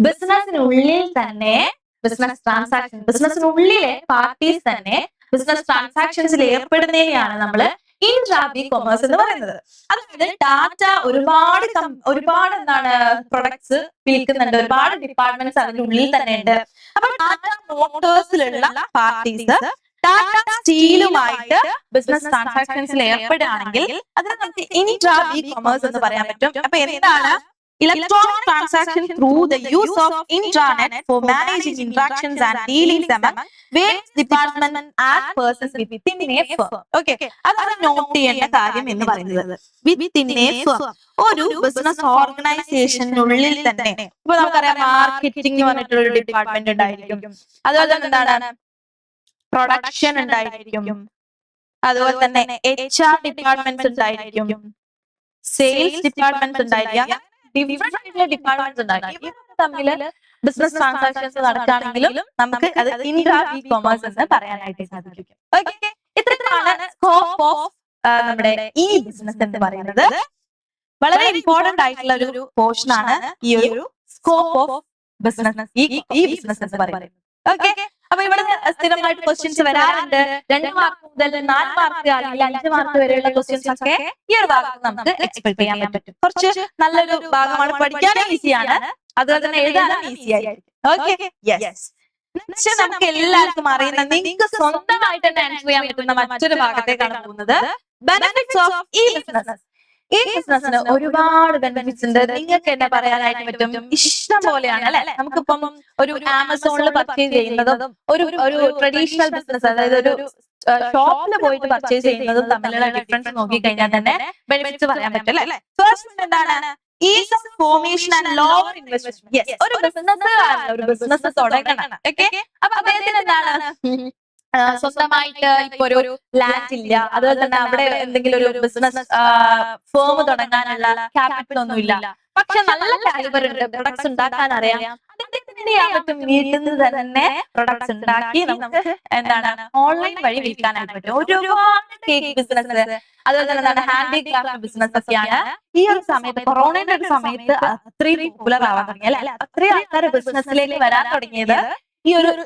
ബിസിനസിനുള്ളിൽ തന്നെ ബിസിനസ് ട്രാൻസാക്ഷൻ, ബിസിനസിനുള്ളിലെ പാർട്ടീസ് തന്നെ ബിസിനസ് ട്രാൻസാക്ഷൻസിൽ ഏർപ്പെടുന്നതിനെയാണ് നമ്മൾ ഇൻട്രാ-ബി കൊമേഴ്സ് എന്ന് പറയുന്നത്. അതായത് ടാറ്റ ഒരുപാട് എന്താണ് പ്രൊഡക്ട്സ് വിൽക്കുന്നുണ്ട്, ഒരുപാട് ഡിപ്പാർട്ട്മെന്റ്സ് അതിന്റെ ഉള്ളിൽ തന്നെ ഉണ്ട്. അപ്പൊ ടാറ്റ മോട്ടോഴ്സിലുള്ള പാർട്ടീസ് ടാറ്റ സ്റ്റീലുമായിട്ട് ബിസിനസ് ട്രാൻസാക്ഷൻസിൽ ഏർപ്പെടുകയാണെങ്കിൽ അതിന് നമുക്ക് ഇൻട്രാ-ബി കൊമേഴ്സ് എന്ന് പറയാൻ പറ്റും. അപ്പൊ എന്താണ്? Electronic transaction through the use of intranet for managing interactions and dealings among various departments and persons within a firm. Okay, അതാണ് നോട്ട് ചെയ്യേണ്ട കാര്യം എന്ന് പറയുന്നത്. Within a firm, ഒരു ബിസിനസ് ഓർഗനൈസേഷനുള്ളിൽ തന്നെ. ഇപ്പൊ നമുക്കറിയാം മാർക്കറ്റിംഗ് എന്ന് പറഞ്ഞിട്ടുള്ള ഡിപ്പാർട്ട്മെന്റ് ഉണ്ടായിരിക്കും. അതുപോലെ തന്നെ എന്താണ്? പ്രൊഡക്ഷൻ ഉണ്ടായിരിക്കും. അതുപോലെ തന്നെ HR ഡിപ്പാർട്ട്മെന്റ്സ് ഉണ്ടായിരിക്കും, സെയിൽസ് ഡിപ്പാർട്ട്മെന്റ്സ് ഉണ്ടായിരിക്കും. ഡിഫറെന്റ് ആയിട്ടുള്ള ഡിപ്പാർട്ട്മെന്റ്സ് ഉണ്ടായിരിക്കും. ഇവർക്ക് തമ്മിൽ ബിസിനസ് ട്രാൻസാക്ഷൻസ് നടക്കുകയാണെങ്കിലും നമുക്ക് അത് ഇൻട്രാ-ബി കൊമേഴ്സ് എന്ന് പറയാനായിട്ട് സാധിക്കും. ഓക്കെ, ഇത്രയാണ് സ്കോപ്പ് ഓഫ് നമ്മുടെ ഈ ബിസിനസ് എന്ന് പറയുന്നത്. വളരെ ഇമ്പോർട്ടന്റ് ആയിട്ടുള്ള ഒരു പോർഷൻ ആണ് ഈ ഒരു സ്കോപ്പ് ഓഫ് ബിസിനസ്, ഈ ബിസിനസ് എന്ന് പറയുന്നത്. ഓക്കെ, അപ്പൊ ഇവിടെ സ്ഥിരമായിട്ട് ക്വസ്റ്റ്യൻസ് വരാറുണ്ട്. 2 മാർക്ക് മുതൽ 4 മാർക്ക് അല്ലെങ്കിൽ 5 മാർക്ക് വരെയുള്ള ക്വസ്റ്റ്യൻസ് ഒക്കെ ഈ ഒരു ഭാഗത്ത് നമുക്ക് എക്സ്പെക്ട് ചെയ്യാൻ പറ്റും. കുറച്ച് നല്ലൊരു ഭാഗമാണ്, പഠിക്കാനും ഈസിയാണ്, അതുപോലെ തന്നെ എഴുതാനും ഈസി ആയിരിക്കും. Okay, yes. പക്ഷെ നമുക്ക് എല്ലാവർക്കും അറിയുന്ന, നിങ്ങൾക്ക് സ്വന്തമായിട്ട് തന്നെ ആൻസർ ചെയ്യാൻ പറ്റുന്ന മറ്റൊരു ഭാഗത്തേക്കാണ് പോകുന്നത്. ബെനിഫിറ്റ്സ് ഓഫ് ഈ ബിസിനസ്. ഈ ബിസിനസ്സിന് ഒരുപാട് ബെനിഫിറ്റ്സ് ഉണ്ട്. നിങ്ങൾക്ക് എന്നെ പറയാനായിട്ട് പറ്റും, ഇഷ്ടം പോലെയാണ് അല്ലെ. നമുക്കിപ്പം ഒരു ആമസോണിൽ പർച്ചേസ് ചെയ്യുന്നതും ഒരു ട്രഡീഷണൽ ബിസിനസ്, അതായത് ഒരു ഷോപ്പിൽ പോയിട്ട് പർച്ചേസ് ചെയ്യുന്നതും തമ്മിലുള്ള ഡിഫറൻസ് നോക്കി കഴിഞ്ഞാൽ തന്നെ ബെനിഫിറ്റ്സ് പറയാൻ പറ്റും അല്ലെ. ഫസ്റ്റ് എന്താണ്? Is of formation and lower investment. Yes, ഒരു ബിസിനസ് തുടങ്ങണം. ഓക്കെ, അപ്പൊ അദ്ദേഹത്തിന് എന്താണ്, സ്വന്തമായിട്ട് ഇപ്പൊ ഒരു ലാൻഡ് ഇല്ല, അതുപോലെ തന്നെ അവിടെ എന്തെങ്കിലും ഒരു ബിസിനസ് ഫേം തുടങ്ങാനുള്ള ക്യാപിറ്റൽ ഒന്നും ഇല്ല, പക്ഷെ നല്ല കാലിബർ ഉണ്ട്, പ്രൊഡക്ട്സ് ഉണ്ടാക്കാൻ അറിയാം. അദ്ദേഹത്തിന് ചെയ്യാൻ പറ്റും, വീട്ടിൽ നിന്ന് തന്നെ പ്രൊഡക്ട്സ് ഉണ്ടാക്കി നമുക്ക് എന്താണ് ഓൺലൈൻ വഴി വിൽക്കാനായിട്ട് പറ്റും. ഒരുപാട് കേക്ക് ബിസിനസ്, അതുപോലെ തന്നെ എന്താണ് ഹാൻഡിക്രാഫ്റ്റ് ബിസിനസ് ഒക്കെയാണ് ഈ ഒരു സമയത്ത്, കൊറോണയുടെ ഒരു സമയത്ത് അത്രയും പോപ്പുലർ ആവാൻ തുടങ്ങി അല്ലെ. അത്രയും ആൾക്കാർ ബിസിനസ്സിലേക്ക് വരാൻ തുടങ്ങിയത്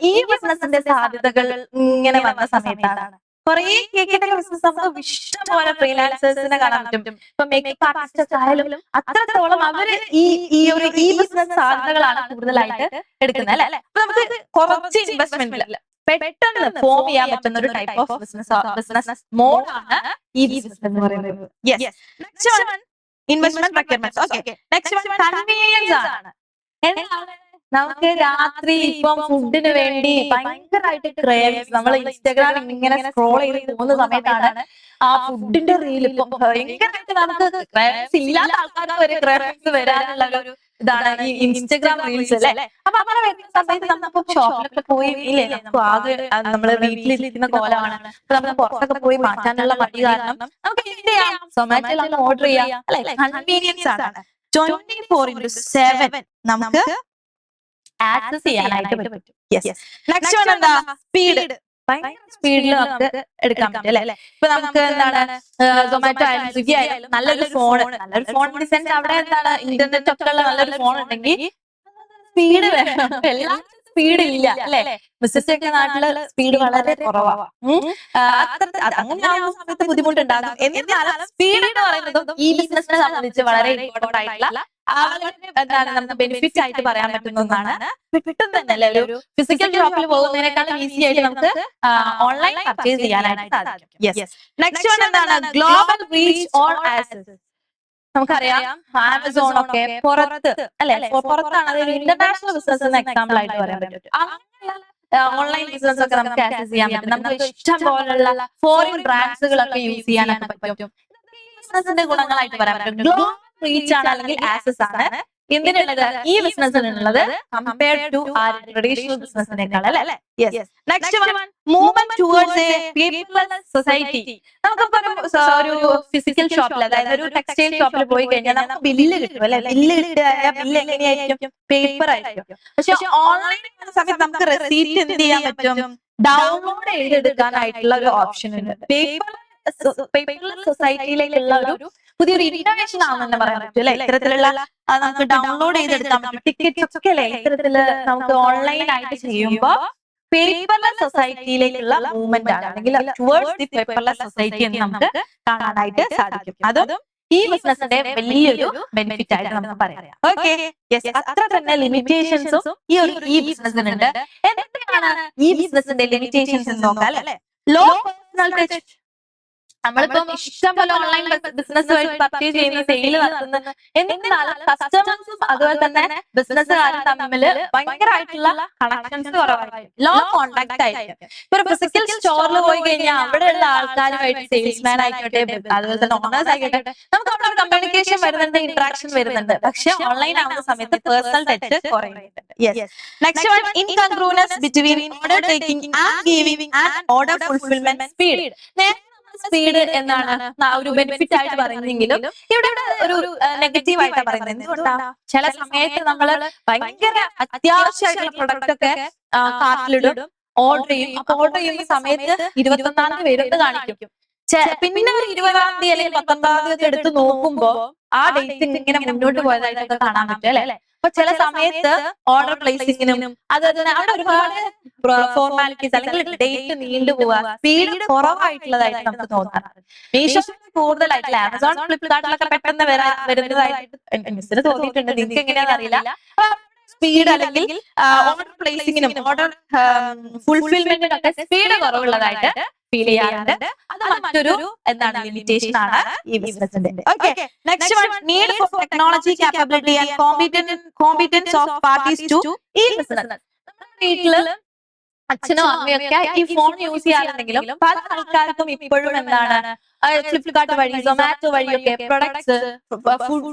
ഈ ബിസിനസിന്റെ സാധ്യതകൾ ഇങ്ങനെ വന്ന സമയത്താണ്. കുറെ കേക്കിന്റെ ബിസിനസ് നമുക്ക് ഇഷ്ടം പോലെ ഫ്രീലാൻസേഴ്സിനെ കാണാൻ പറ്റും. ഇപ്പൊ മേക്കപ്പ് ആർട്ടിസ്റ്റ് ആയാലും അത്രത്തോളം അവര് ഈ ബിസിനസ് സാധ്യതകളാണ് കൂടുതലായിട്ട് എടുക്കുന്നത് അല്ലെ. അപ്പൊ നമുക്ക് കുറച്ച് ഇൻവെസ്റ്റ്മെന്റിൽ പെട്ടെന്ന് ഫോം ചെയ്യാൻ പറ്റുന്ന ഒരു ടൈപ്പ് ഓഫ് ബിസിനസ് മോഡാണ് ഈ ബിസിനസ് എന്ന് പറയുന്നത്. Yes, next one investment requirements. Okay, next one convenience ആണ്. നമുക്ക് രാത്രി ഇപ്പം ഫുഡിന് വേണ്ടി ഭയങ്കരമായിട്ട് ക്രേവിങ്സ്, നമ്മൾ ഇൻസ്റ്റാഗ്രാമിൽ ഇങ്ങനെ സ്ക്രോൾ ചെയ്ത് പോകുന്ന സമയത്താണ് ആ ഫുഡിന്റെ റീൽ ഇപ്പം ഭയങ്കരമായിട്ട് നമുക്ക് ക്രേവിങ്സ് ഇല്ലാത്ത ആൾക്കാർക്ക് വരെ ക്രേവിങ്സ് വരാനുള്ള ഒരു ഇതാണ് ഈ ഇൻസ്റ്റാഗ്രാം റീൽസ് അല്ലെ. അപ്പൊ അങ്ങനെ വരുന്ന സമയത്ത് നമ്മളിപ്പോ ഷോപ്പിലൊക്കെ പോയി ഇല്ലേ, നമുക്ക് ആകെ നമ്മള് വീട്ടിലിരിക്കുന്ന കോലമാണ്, അപ്പൊ നമുക്ക് പുറത്തൊക്കെ പോയി മാറ്റാനുള്ള മടി കാരണം നമുക്ക് എന്ത് ചെയ്യാം, സൊമാറ്റോയിൽ ഓർഡർ ചെയ്യാം അല്ലെ. കൺവീനിയൻസ് ആണ്. 24/7 നമുക്ക് ആക്സസ് ചെയ്യാനായിട്ട് പറ്റും. യെസ്, നെക്സ്റ്റ് വൺ എന്താ, സ്പീഡ്. ഭയങ്കര സ്പീഡിൽ നമുക്ക് എടുക്കാൻ പറ്റും അല്ലെ. ഇപ്പൊ നമുക്ക് എന്താണ് സൊമാറ്റോ ആയാലും സ്വിഗ്ഗി ആയാലും നല്ലൊരു ഫോൺ ഇൻ ദി സെൻസ് അവിടെ എന്താണ് ഇന്റർനെറ്റ് ഒക്കെ ഉള്ള നല്ലൊരു ഫോൺ ഉണ്ടെങ്കിൽ സ്പീഡ് വേണം. എല്ലാം സ്പീഡ് ഇല്ല അല്ലെ. ബിസിനസ് ഒക്കെ നാട്ടില് സ്പീഡ് വളരെ കുറവാണ്. അങ്ങനെ ആവുന്ന സമയത്ത് ബുദ്ധിമുട്ടുണ്ടാകും. എന്നിരുന്നാലും സ്പീഡ് എന്ന് പറയുന്നതും ഈ ബിസിനസിനെ സംബന്ധിച്ച് വളരെ ഇമ്പോർട്ടന്റ് ആയിട്ടുള്ള എന്താണ് നമുക്ക് ബെനിഫിറ്റ് ആയിട്ട് പറയാൻ പറ്റുന്ന ഒന്നാണ്. പെട്ടെന്ന് തന്നെ അല്ലെ, ഒരു ഫിസിക്കൽ ഷോപ്പിൽ പോകുന്നതിനേക്കാളും ഈസി ആയിട്ട് നമുക്ക് ഓൺലൈൻ പർച്ചേസ് ചെയ്യാനായിട്ട് സാധിക്കും. യെസ്, നെക്സ്റ്റ് വൺ എന്താണ്, ഗ്ലോബൽ റീച്ച് ഓൺ ആക്സസ്. നമുക്കറിയാം ആമസോൺ ഒക്കെ പുറത്ത് അല്ലെ, പുറത്താണ്, അതൊരു ഇന്റർനാഷണൽ ബിസിനസ് എക്സാമ്പിൾ ആയിട്ട് പറയാൻ പറ്റും. ഓൺലൈൻ ബിസിനസ് ഒക്കെ നമുക്ക് ആക്സസ് ചെയ്യാൻ പറ്റും. നമുക്ക് ഇഷ്ടം പോലുള്ള ഫോറിൻ ബ്രാൻഡ്സുകളൊക്കെ യൂസ് ചെയ്യാനൊക്കെ പറ്റും. ബിസിനസിന്റെ ഗുണങ്ങളായിട്ട് പറയാൻ പറ്റും. ഗ്ലോബൽ റീച്ച് ആണ് അല്ലെങ്കിൽ ആക്സസ് ആണ് എന്തിനുള്ളത്, ഈ ബിസിനസ്സിനുള്ളത് കമ്പയർഡ് ടു ആർ ട്രഡീഷണൽ ബിസിനസിനേക്കാൾ അല്ലെ. Yes, next one movement towards A paperless society. നമുക്കിപ്പോ ഒരു ഫിസിക്കൽ ഷോപ്പിൽ, അതായത് ഒരു ടെക്സ്റ്റൈൽ ഷോപ്പിൽ പോയി കഴിഞ്ഞാൽ നമുക്ക് ബില്ല് കിട്ടും അല്ലെ. ബില്ല് കിട്ടിയ ബില്ല് എങ്ങനെയായിരിക്കും, പേപ്പർ ആയിരിക്കും. പക്ഷെ ഓൺലൈൻ സമയത്ത് നമുക്ക് റെസീറ്റ് എന്ത് ചെയ്യാൻ പറ്റും, ഡൗൺലോഡ് ചെയ്തെടുക്കാനായിട്ടുള്ള ഒരു ഓപ്ഷൻ ഉണ്ട്. പേപ്പർലെസ് സൊസൈറ്റിയിലേക്കുള്ള ഒരു പുതിയൊരു ഇന്നോവേഷൻ ആണെന്ന് പറയാൻ പറ്റും അല്ലെ. ഇത്തരത്തിലുള്ള നമുക്ക് ഡൗൺലോഡ് ചെയ്തെടുക്കാൻ പറ്റും. ടിക്കറ്റ്സ് ഒക്കെ അല്ലെ ഇത്തരത്തില് നമുക്ക് ഓൺലൈൻ ആയിട്ട് ചെയ്യുമ്പോൾ പേപ്പർലെസ് സൊസൈറ്റിയിലേക്കുള്ള മൂവ്മെന്റ് ആണ്, അല്ലെങ്കിൽ ടുവേർഡ്സ് ദി പേപ്പർലെസ് സൊസൈറ്റി എന്ന് നമുക്ക് കാണാനായിട്ട് സാധിക്കും. അതും ഈ ബിസിനസിന്റെ വലിയൊരു ബെനിഫിറ്റ് ആയിട്ട് നമുക്ക് പറയാം. ഓക്കെ, യെസ്, അത്ര തന്നെ ലിമിറ്റേഷൻസും ഈ ബിസിനസിനുണ്ട്. എന്തൊക്കെയാണ് ഈ ബിസിനസിന്റെ ലിമിറ്റേഷൻസ് എന്ന് നോക്കാം അല്ലെ. Low personal touch. നമ്മളിപ്പം ഇഷ്ടം പോലെ ഓൺലൈൻ ബിസിനസ് വഴി പർച്ചേസ് ചെയ്യുന്ന, സെയിൽ നടത്തുന്ന, എന്നിരുന്നാലും കസ്റ്റമേഴ്സും അതുപോലെ തന്നെ ബിസിനസ്സുകാരും തമ്മിൽ ഭയങ്കരമായിട്ടുള്ള കണക്ഷൻസ് കുറവായിരിക്കും. ലോ കോണ്ടാക്ട് ആയിരിക്കും. ഇപ്പൊ ഒരു ഫിസിക്കൽ സ്റ്റോറിൽ പോയി കഴിഞ്ഞാൽ അവിടെയുള്ള ആൾക്കാരുമായിട്ട് സെയിൽസ്മാൻ ആയിക്കോട്ടെ, അതുപോലെ തന്നെ ഓണേഴ്സ് ആയിക്കോട്ടെ, നമുക്ക് അവിടെ ഒരു കമ്മ്യൂണിക്കേഷൻ വരുന്നുണ്ട്, ഇന്ററാക്ഷൻ വരുന്നുണ്ട്. പക്ഷെ ഓൺലൈൻ ആവുന്ന സമയത്ത് പേഴ്സണൽ ടച്ച് കുറയുന്നുണ്ട്. Yes, next one incongruence between order taking and giving and order fulfilment speed. Speed എന്നാണ് ഒരു ബെനിഫിറ്റ് ആയിട്ട് പറയുന്നെങ്കിലും ഇവിടെ ഒരു നെഗറ്റീവ് ആയിട്ടാണ് പറയുന്നത്. എന്തുകൊണ്ടാണ്, ചില സമയത്ത് നമ്മൾ ഭയങ്കര അത്യാവശ്യമായിട്ടുള്ള പ്രൊഡക്റ്റ് ഒക്കെ കാർട്ടിലിടും, ഓർഡർ ചെയ്യും. അപ്പൊ ഓർഡർ ചെയ്യുന്ന സമയത്ത് 21-ാം തീയതി വരുമെന്ന് കാണിക്കും. പിന്നെ ഒരു 20-ാം തീയതി അല്ലെങ്കിൽ 19-ാം തീയതി എടുത്ത് നോക്കുമ്പോ ആ ഡേറ്റ് ഇങ്ങനെ മുന്നോട്ട് പോയതായിട്ടൊക്കെ കാണാൻ പറ്റും അല്ലെ. അപ്പൊ ചില സമയത്ത് ഓർഡർ പ്ലേസിങ്ങിനും അതുപോലെ അവിടെ ഒരുപാട് ഫോർമാലിറ്റീസ് അല്ലെങ്കിൽ ഡേറ്റ് നീണ്ടുപോവുക, സ്പീഡ് കുറവായിട്ടുള്ളതായിട്ട് നമുക്ക് തോന്നാറുണ്ട്. മീഷോ കൂടുതലായിട്ടില്ല, ആമസോൺ ഫ്ലിപ്കാർട്ടിലൊക്കെ പെട്ടെന്ന് വരുന്നതായിട്ട് മിസ്സിന് തോന്നിയിട്ടുണ്ട്. നിങ്ങൾക്ക് എങ്ങനെയാണെന്ന് അറിയില്ല. സ്പീഡ് അല്ലെങ്കിൽ ഓർഡർ പ്ലേസിങ്ങിനും ഓർഡർ ഫുൾഫിൽമെന്റിനൊക്കെ സ്പീഡ് കുറവുള്ളതായിട്ട് ഫീൽ ചെയ്യാറുണ്ട്. അത് മറ്റൊരു എന്താണ് ലിമിറ്റേഷൻ ആണ് ഈ ബിസിനസിന്റെ. Okay, next one, need for technology capability and competence of parties to ഈ ബിസിനസ്. നമ്മുടെ വീട്ടില് അച്ഛനോ അമ്മയോ ഒക്കെ ഈ ഫോൺ യൂസ് ചെയ്യാറുണ്ടെങ്കിലും പല ആൾക്കാർക്കും ഇപ്പോഴും എന്താണ് ഫ്ലിപ്കാർട്ട് വഴി സൊമാറ്റോ വഴിയൊക്കെ പ്രൊഡക്ട്സ്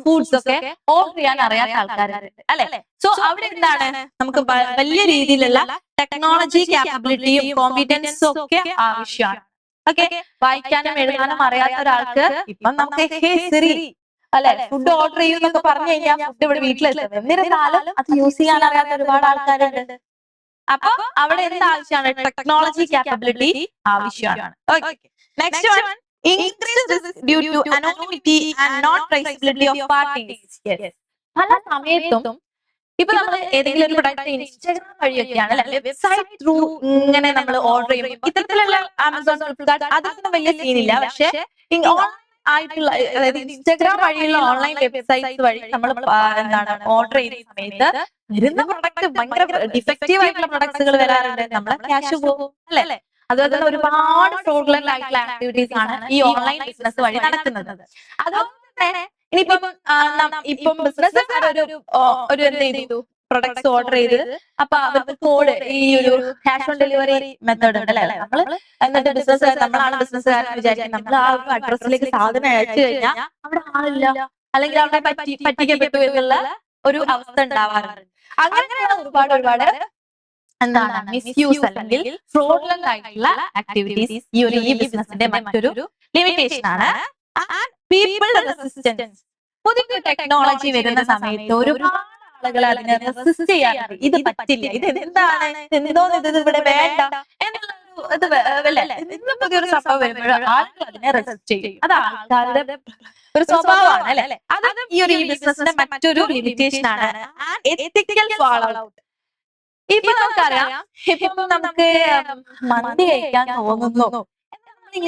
ഫുഡ്സ് ഒക്കെ ഓർഡർ ചെയ്യാൻ അറിയാത്ത ആൾക്കാരുണ്ട് അല്ലെ. സോ അവിടെ എന്താണ് നമുക്ക് വലിയ രീതിയിലുള്ള ടെക്നോളജി കാപ്പബിലിറ്റിയും കോമ്പിറ്റൻസും ഒക്കെ ആവശ്യമാണ്. ഓക്കെ, വായിക്കാനും എഴുതാനും അറിയാത്ത ഒരാൾക്ക് ഇപ്പം നമുക്ക് സിറി അല്ലെ ഫുഡ് ഓർഡർ ചെയ്യുന്നൊക്കെ പറഞ്ഞു കഴിഞ്ഞാൽ ഫുഡ് ഇവിടെ വീട്ടിലെത്തും. എന്നിരുന്നാലും അത് യൂസ് ചെയ്യാൻ അറിയാത്ത ഒരുപാട് ആൾക്കാരുണ്ട്. അപ്പൊ അവിടെ എന്ത് ആവശ്യമാണ്? ടെക്നോളജി കാപ്പബിലിറ്റി ആവശ്യമാണ്. Next one, increased risk due to anonymity and not traceability of parties. Yes. പല സമയത്തും ഇപ്പൊ നമ്മൾ ഏതെങ്കിലും ഒരു പ്രൊഡക്റ്റ് ഇൻസ്റ്റാഗ്രാം വഴിയൊക്കെയാണ് അല്ലെ, വെബ്സൈറ്റ് ത്രൂ ഇങ്ങനെ നമ്മൾ ഓർഡർ ചെയ്യുമ്പോൾ ഇത്തരത്തിലുള്ള ആമസോൺ ഫ്ലിപ്കാർട്ട് അതൊന്നും വലിയ സീനില്ല. പക്ഷെ ഓൺലൈൻ ആയിട്ടുള്ള അതായത് ഇൻസ്റ്റാഗ്രാം വഴിയുള്ള ഓൺലൈൻ വെബ്സൈറ്റ്സ് വഴി നമ്മൾ എന്താണ് ഓർഡർ ചെയ്യുന്ന സമയത്ത് വരുന്ന പ്രൊഡക്റ്റ് ഭയങ്കര ഡിഫക്റ്റീവ് ആയിട്ടുള്ള പ്രൊഡക്ട്സുകൾ വരാറുണ്ട്. നമ്മളെ ക്യാഷ് പോകും അല്ലെ. അതുപോലെ തന്നെ ഒരുപാട് ഫ്രോഡുലന്റ് ആയിട്ടുള്ള ആക്ടിവിറ്റീസ് ആണ് ഈ ഓൺലൈൻ ബിസിനസ് വഴി നടക്കുന്നത്. അതുപോലെ തന്നെ ഇപ്പം ബിസിനസ് ഒരു എന്ത് ചെയ്തു, പ്രൊഡക്ട്സ് ഓർഡർ ചെയ്ത് അപ്പൊ അവർക്ക് കോഡ് ഈ ഒരു ക്യാഷ് ഓൺ ഡെലിവറി മെത്തേഡ് ഉണ്ട് അല്ലെ. നമ്മൾ എന്നിട്ട് നമ്മളാണ് ബിസിനസ്സുകാരൻ വിചാരിക്കും, നമ്മൾ ആ ഒരു അഡ്രസ്സിലേക്ക് സാധനം അയച്ചു കഴിഞ്ഞാൽ അവിടെ ആളില്ല, അല്ലെങ്കിൽ അവിടെ പറ്റിക്കപ്പെട്ടു എന്നുള്ള ഒരു അവസ്ഥ ഉണ്ടാവാറുണ്ട്. അങ്ങനെയുള്ള ഒരുപാട് എന്താണ് മിസ്യൂസ് അല്ലെങ്കിൽ ഫ്രോഡുലന്റ് ആയിട്ടുള്ള ആക്ടിവിറ്റീസ് ഈ ബിസിനസിന്റെ മറ്റൊരു ലിമിറ്റേഷൻ ആണ്. People resistance. പുതിയ ടെക്നോളജി വരുന്ന സമയത്ത് ഒരുപാട് ആളുകൾ അതിനെ റെസിസ്റ്റ് ചെയ്യാറുണ്ട്. ഇത് പറ്റില്ല, ഇത് എന്താണ്, ഇത് ഇവിടെ വേണ്ട എന്നുള്ള പുതിയൊരു സംഭവം വരുമ്പോൾ ആളുകൾ അതിനെ റെസിസ്റ്റ് ചെയ്യും. അത് ആൾക്കാരുടെ ഒരു സ്വഭാവമാണ് അല്ലെ. അത് ഈ ബിസിനസിന്റെ മറ്റൊരു ലിമിറ്റേഷൻ ആണ്. എത്തിക്കൽ ഫാളോ ഔട്ട്. ഇപ്പൊ നമുക്കറിയാം, ഇപ്പൊ നമുക്ക് മന്തി കഴിക്കാൻ തോന്നുന്നു,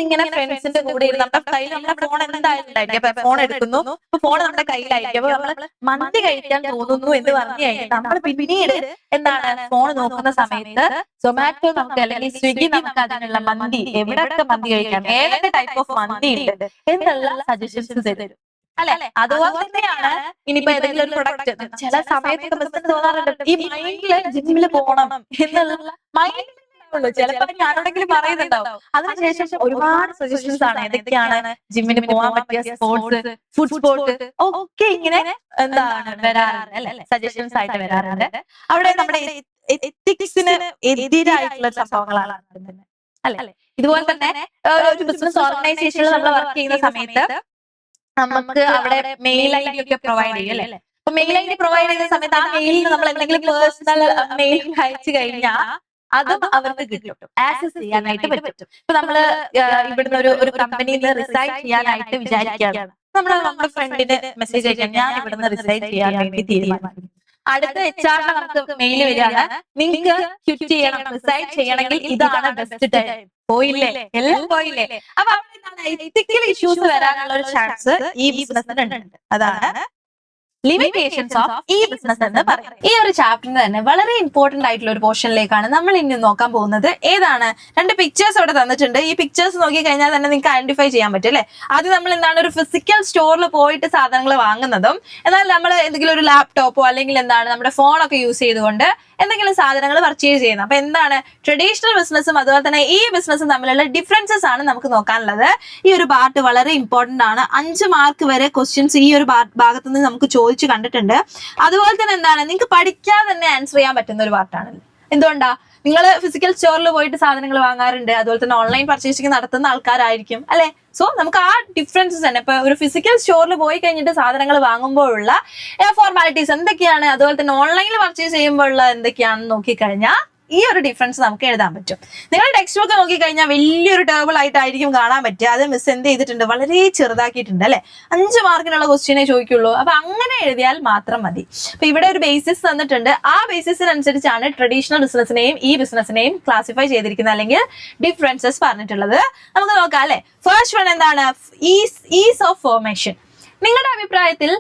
ഇങ്ങനെ ഫ്രണ്ട്സിന്റെ കൂടെ നമ്മുടെ കയ്യിൽ നമ്മുടെ ഫോൺ എന്തായാലും ഉണ്ടായിരിക്കും. അപ്പൊ ഫോൺ എടുക്കുന്നു, ഫോൺ നമ്മുടെ കയ്യിലായിരിക്കും. അപ്പൊ നമ്മള് മന്തി കഴിക്കാൻ തോന്നുന്നു എന്ന് പറഞ്ഞു കഴിഞ്ഞാൽ നമ്മൾ പിന്നീട് എന്താണ് ഫോൺ നോക്കുന്ന സമയത്ത് സൊമാറ്റോ നമുക്ക് അല്ലെങ്കിൽ സ്വിഗ്ഗി നമുക്ക് അതിനുള്ള മന്തി, എവിടെയൊക്കെ മന്തി കഴിക്കാം, ഏതൊക്കെ ടൈപ്പ് ഓഫ് മന്തി ഉണ്ട് എന്നുള്ള സജഷൻസ് തരും അല്ലെ. അതുപോലെ തന്നെയാണ് ഇനിയിപ്പോ ഏതെങ്കിലും ഒരു പ്രൊഡക്റ്റ് ചില സമയത്ത് ബിസിനസ് തോന്നാറുണ്ട്, ഈ മൈൻഡില് ജിമ്മിൽ പോകണം എന്നുള്ള മൈൻഡ് ചിലപ്പോ ഞാനോടെങ്കിലും പറയുന്നുണ്ടാവും. അതിനുശേഷം ഒരുപാട് സജഷൻസ് ആണ് ഏതൊക്കെയാണ് ജിമ്മിന് പോകാൻ പറ്റിയ സ്പോർട്സ്, ഫുഡ് സ്പോർട്ട് ഒക്കെ ഇങ്ങനെ എന്താണ് വരാറുണ്ട് അല്ലെ, സജഷൻസ് ആയിട്ട് വരാറുണ്ട്. അവിടെ നമ്മുടെ എത്തിക്സിന് എതിരായിട്ടുള്ള സംഭവങ്ങളാണ് അല്ലെ. ഇതുപോലെ തന്നെ ഒരു ബിസിനസ് ഓർഗനൈസേഷനിൽ നമ്മൾ വർക്ക് ചെയ്യുന്ന സമയത്ത് നമുക്ക് അവിടെ മെയിൽ ഐ ഡി ഒക്കെ പ്രൊവൈഡ് ചെയ്യും അല്ലെ. അപ്പൊ മെയിൽ ഐ ഡി പ്രൊവൈഡ് ചെയ്യുന്ന സമയത്ത് ആ മെയിലിൽ നമ്മൾ എന്തെങ്കിലും പേഴ്സണൽ മെയിൽ അയച്ചു കഴിഞ്ഞാൽ അതും അവർക്ക് കിട്ടും, ആക്സസ് ചെയ്യാനായിട്ട് പറ്റും. ഇപ്പൊ നമ്മള് ഇവിടുന്ന് ഒരു കമ്പനിയിൽ നിന്ന് റിസൈൻ ചെയ്യാനായിട്ട് വിചാരിക്കുകയാണ്, നമ്മുടെ ഫ്രണ്ടിന് മെസ്സേജ് അയക്കാം, ഞാൻ ഇവിടുന്ന് റിസൈൻ ചെയ്യാൻ വേണ്ടി തീരുമാനിക്കും. അടുത്ത HR നമുക്ക് മെയിൽ വരികയാണ്, നിങ്ങൾക്ക് ക്വിറ്റ് ചെയ്യണം, റിസൈൻ ചെയ്യണമെങ്കിൽ ഇതാണ് ബെസ്റ്റ് ടൈം. പോയില്ലേ, എല്ലാം പോയില്ലേ. അപ്പൊ എത്തിക്കൽ ഇഷ്യൂസ് വരാനുള്ള ഒരു ചാൻസ് ഈ ബിസിനസ്സിന് ഉണ്ട്. അതാണ് ലിമിറ്റേഷൻസ് ഓഫ് ഈ ബിസിനസ് എന്ന് പറയും. ഈ ഒരു ചാപ്റ്ററിന് തന്നെ വളരെ ഇമ്പോർട്ടന്റ് ആയിട്ടുള്ള ഒരു പോർഷനിലേക്കാണ് നമ്മൾ ഇനി നോക്കാൻ പോകുന്നത്. ഏതാണ്? രണ്ട് പിക്ചേഴ്സ് ഇവിടെ തന്നിട്ടുണ്ട്. ഈ പിക്ചേഴ്സ് നോക്കി കഴിഞ്ഞാൽ തന്നെ നിങ്ങൾക്ക് ഐഡന്റിഫൈ ചെയ്യാൻ പറ്റും അല്ലെ. ആദ്യം നമ്മൾ എന്താണ് ഒരു ഫിസിക്കൽ സ്റ്റോറിൽ പോയിട്ട് സാധനങ്ങൾ വാങ്ങുന്നതും, എന്നാൽ നമ്മൾ എന്തെങ്കിലും ഒരു ലാപ്ടോപ്പോ അല്ലെങ്കിൽ എന്താണ് നമ്മുടെ ഫോണൊക്കെ യൂസ് ചെയ്തുകൊണ്ട് എന്തെങ്കിലും സാധനങ്ങൾ പർച്ചേസ് ചെയ്യുന്നത്. അപ്പൊ എന്താണ് ട്രഡീഷണൽ ബിസിനസ്സും അതുപോലെ തന്നെ ഈ ബിസിനസ്സും തമ്മിലുള്ള ഡിഫറൻസസ് ആണ് നമുക്ക് നോക്കാനുള്ളത്. ഈ ഒരു പാർട്ട് വളരെ ഇമ്പോർട്ടന്റ് ആണ്. 5 മാർക്ക് വരെ ക്വസ്റ്റ്യൻസ് ഈ ഒരു ഭാഗത്ത് നിന്ന് നമുക്ക് ചോദിച്ചു കണ്ടിട്ടുണ്ട്. അതുപോലെ തന്നെ എന്താണ് നിങ്ങൾക്ക് പഠിക്കാതെ തന്നെ ആൻസർ ചെയ്യാൻ പറ്റുന്ന ഒരു പാർട്ടാണ്. എന്തുകൊണ്ടാ? നിങ്ങൾ ഫിസിക്കൽ സ്റ്റോറിൽ പോയിട്ട് സാധനങ്ങൾ വാങ്ങാറുണ്ട്, അതുപോലെ തന്നെ ഓൺലൈൻ പർച്ചേസിംഗ് നടത്തുന്ന ആൾക്കാരായിരിക്കും അല്ലെ. സോ നമുക്ക് ആ ഡിഫറൻസസ് തന്നെ ഇപ്പൊ ഒരു ഫിസിക്കൽ സ്റ്റോറിൽ പോയി കഴിഞ്ഞിട്ട് സാധനങ്ങൾ വാങ്ങുമ്പോഴുള്ള ഫോർമാലിറ്റീസ് എന്തൊക്കെയാണ്, അതുപോലെ തന്നെ ഓൺലൈനിൽ പർച്ചേസ് ചെയ്യുമ്പോഴുള്ള എന്തൊക്കെയാണെന്ന് നോക്കിക്കഴിഞ്ഞാൽ ഈ ഒരു ഡിഫറൻസ് നമുക്ക് എഴുതാൻ പറ്റും. നിങ്ങൾ ടെക്സ്റ്റ് ബുക്ക് നോക്കിക്കഴിഞ്ഞാൽ വലിയൊരു ടേബിൾ ആയിട്ടായിരിക്കും കാണാൻ പറ്റുക. അത് മിസ് എന്ത് ചെയ്തിട്ടുണ്ട്, വളരെ ചെറുതാക്കിയിട്ടുണ്ട് അല്ലെ. 5 മാർക്കിനുള്ള ക്വസ്റ്റ്യനെ ചോദിക്കുള്ളൂ. അപ്പൊ അങ്ങനെ എഴുതിയാൽ മാത്രം മതി. അപ്പൊ ഇവിടെ ഒരു ബേസിസ് തന്നിട്ടുണ്ട്. ആ ബേസിസിനനുസരിച്ചാണ് ട്രഡീഷണൽ ബിസിനസിനെയും ഈ ബിസിനസിനെയും ക്ലാസിഫൈ ചെയ്തിരിക്കുന്നത്, അല്ലെങ്കിൽ ഡിഫറൻസസ് പറഞ്ഞിട്ടുള്ളത്. നമുക്ക് നോക്കാം അല്ലെ. ഫസ്റ്റ് വൺ എന്താണ്, ഈസ് ഓഫ് ഫോർമേഷൻ. നിങ്ങളുടെ അഭിപ്രായത്തിൽ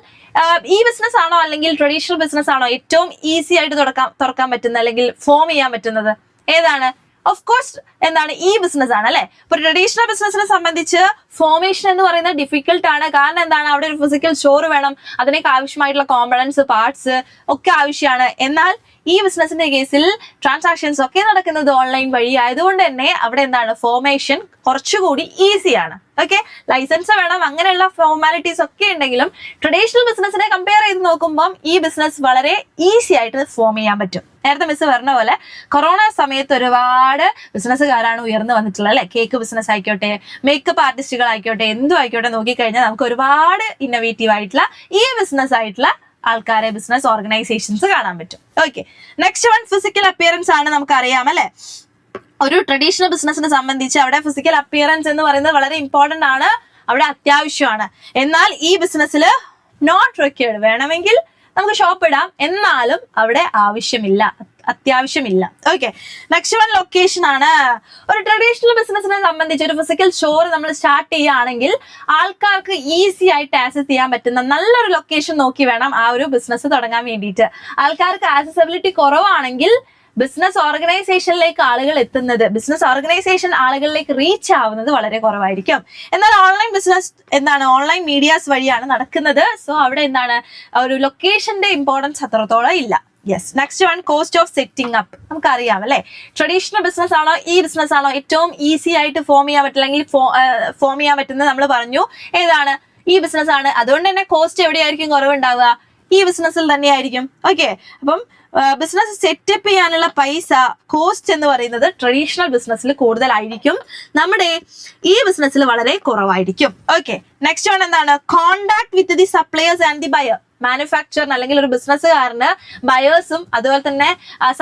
ഈ ബിസിനസ് ആണോ അല്ലെങ്കിൽ ട്രഡീഷണൽ ബിസിനസ് ആണോ ഏറ്റവും ഈസി ആയിട്ട് തുറക്കാൻ പറ്റുന്നത് അല്ലെങ്കിൽ ഫോം ചെയ്യാൻ പറ്റുന്നത്? ഏതാണ്? ഓഫ് കോഴ്സ് എന്താണ്, ഈ ബിസിനസ് ആണ് അല്ലെ. ഇപ്പൊ ട്രഡീഷണൽ ബിസിനസിനെ സംബന്ധിച്ച് ഫോർമേഷൻ എന്ന് പറയുന്നത് ഡിഫിക്കൽട്ട് ആണ്. കാരണം എന്താണ്, അവിടെ ഒരു ഫിസിക്കൽ സ്റ്റോർ വേണം, അതിനൊക്കെ ആവശ്യമായിട്ടുള്ള കോമ്പണൻസ്, പാർട്സ് ഒക്കെ ആവശ്യമാണ്. എന്നാൽ ഈ ബിസിനസിന്റെ കേസിൽ ട്രാൻസാക്ഷൻസ് ഒക്കെ നടക്കുന്നത് ഓൺലൈൻ വഴി ആയതുകൊണ്ട് തന്നെ അവിടെ എന്താണ്, ഫോർമേഷൻ കുറച്ചുകൂടി ഈസിയാണ്. ഓക്കെ, ലൈസൻസ് വേണം, അങ്ങനെയുള്ള ഫോർമാലിറ്റീസ് ഒക്കെ ഉണ്ടെങ്കിലും ട്രഡീഷണൽ ബിസിനസിനെ കമ്പയർ ചെയ്ത് നോക്കുമ്പോൾ ഈ ബിസിനസ് വളരെ ഈസി ആയിട്ട് ഫോം ചെയ്യാൻ പറ്റും. നേരത്തെ മിസ് പറഞ്ഞ പോലെ കൊറോണ സമയത്ത് ഒരുപാട് ബിസിനസ്സുകാരാണ് ഉയർന്നു വന്നിട്ടുള്ളത് അല്ലെ. കേക്ക് ബിസിനസ് ആയിക്കോട്ടെ, മേക്കപ്പ് ആർട്ടിസ്റ്റുകൾ ആയിക്കോട്ടെ, എന്തും ആയിക്കോട്ടെ, നോക്കിക്കഴിഞ്ഞാൽ നമുക്ക് ഒരുപാട് ഇന്നോവേറ്റീവ് ആയിട്ടുള്ള ഈ ബിസിനസ് ആയിട്ടുള്ള ആൾക്കാരെ, ബിസിനസ് ഓർഗനൈസേഷൻസ് കാണാൻ പറ്റും. Okay, next one physical appearance ആണ്. നമുക്ക് അറിയാം അല്ലെ, ഒരു ട്രഡീഷണൽ ബിസിനസിനെ സംബന്ധിച്ച് അവിടെ ഫിസിക്കൽ അപ്പിയറൻസ് എന്ന് പറയുന്നത് വളരെ ഇമ്പോർട്ടന്റ് ആണ്, അവിടെ അത്യാവശ്യമാണ്. എന്നാൽ ഈ ബിസിനസ്സിൽ നോട്ട് റിക്വയർഡ്, വേണമെങ്കിൽ നമുക്ക് ഷോപ്പ് ഇടാം, എന്നാലും അവിടെ ആവശ്യമില്ല, അത്യാവശ്യമില്ല. ഓക്കെ, നെക്സ്റ്റ് വൺ ലൊക്കേഷൻ ആണ്. ഒരു ട്രഡീഷണൽ ബിസിനസിനെ സംബന്ധിച്ച് ഒരു ഫിസിക്കൽ സ്റ്റോർ നമ്മൾ സ്റ്റാർട്ട് ചെയ്യുകയാണെങ്കിൽ ആൾക്കാർക്ക് ഈസി ആയിട്ട് ആക്സസ് ചെയ്യാൻ പറ്റുന്ന നല്ലൊരു ലൊക്കേഷൻ നോക്കി വേണം ആ ഒരു ബിസിനസ് തുടങ്ങാൻ വേണ്ടിയിട്ട്. ആൾക്കാർക്ക് ആക്സസിബിലിറ്റി കുറവാണെങ്കിൽ ബിസിനസ് ഓർഗനൈസേഷനിലേക്ക് ആളുകൾ എത്തുന്നത്, ബിസിനസ് ഓർഗനൈസേഷൻ ആളുകളിലേക്ക് റീച്ച് ആവുന്നത് വളരെ കുറവായിരിക്കും. എന്നാൽ ഓൺലൈൻ ബിസിനസ് എന്താണ്, ഓൺലൈൻ മീഡിയാസ് വഴിയാണ് നടക്കുന്നത്. സോ അവിടെ എന്താണ്, ഒരു ലൊക്കേഷന്റെ ഇമ്പോർട്ടൻസ് അത്രത്തോളം ഇല്ല. Yes, next one cost of setting up. നമുക്കറിയാം അല്ലെ, ട്രഡീഷണൽ ബിസിനസ് ആണോ ഈ ബിസിനസ് ആണോ ഏറ്റവും ഈസി ആയിട്ട് ഫോം ചെയ്യാൻ പറ്റില്ല, അല്ലെങ്കിൽ ഫോം ചെയ്യാൻ പറ്റുന്നത് നമ്മൾ പറഞ്ഞു ഏതാണ്, ഈ ബിസിനസ് ആണ്. അതുകൊണ്ട് തന്നെ കോസ്റ്റ് എവിടെയായിരിക്കും കുറവുണ്ടാവുക, ഈ ബിസിനസ്സിൽ തന്നെയായിരിക്കും. ഓക്കെ, അപ്പം ബിസിനസ് സെറ്റപ്പ് ചെയ്യാനുള്ള പൈസ, കോസ്റ്റ് എന്ന് പറയുന്നത് ട്രഡീഷണൽ ബിസിനസ്സിൽ കൂടുതലായിരിക്കും, നമ്മുടെ ഈ ബിസിനസ്സിൽ വളരെ കുറവായിരിക്കും. ഓക്കെ, നെക്സ്റ്റ് വൺ എന്താണ്, contact with the suppliers and the buyer. മാനുഫാക്ചറിന് അല്ലെങ്കിൽ ഒരു ബിസിനസ്സുകാരന് ബയേഴ്സും അതുപോലെ തന്നെ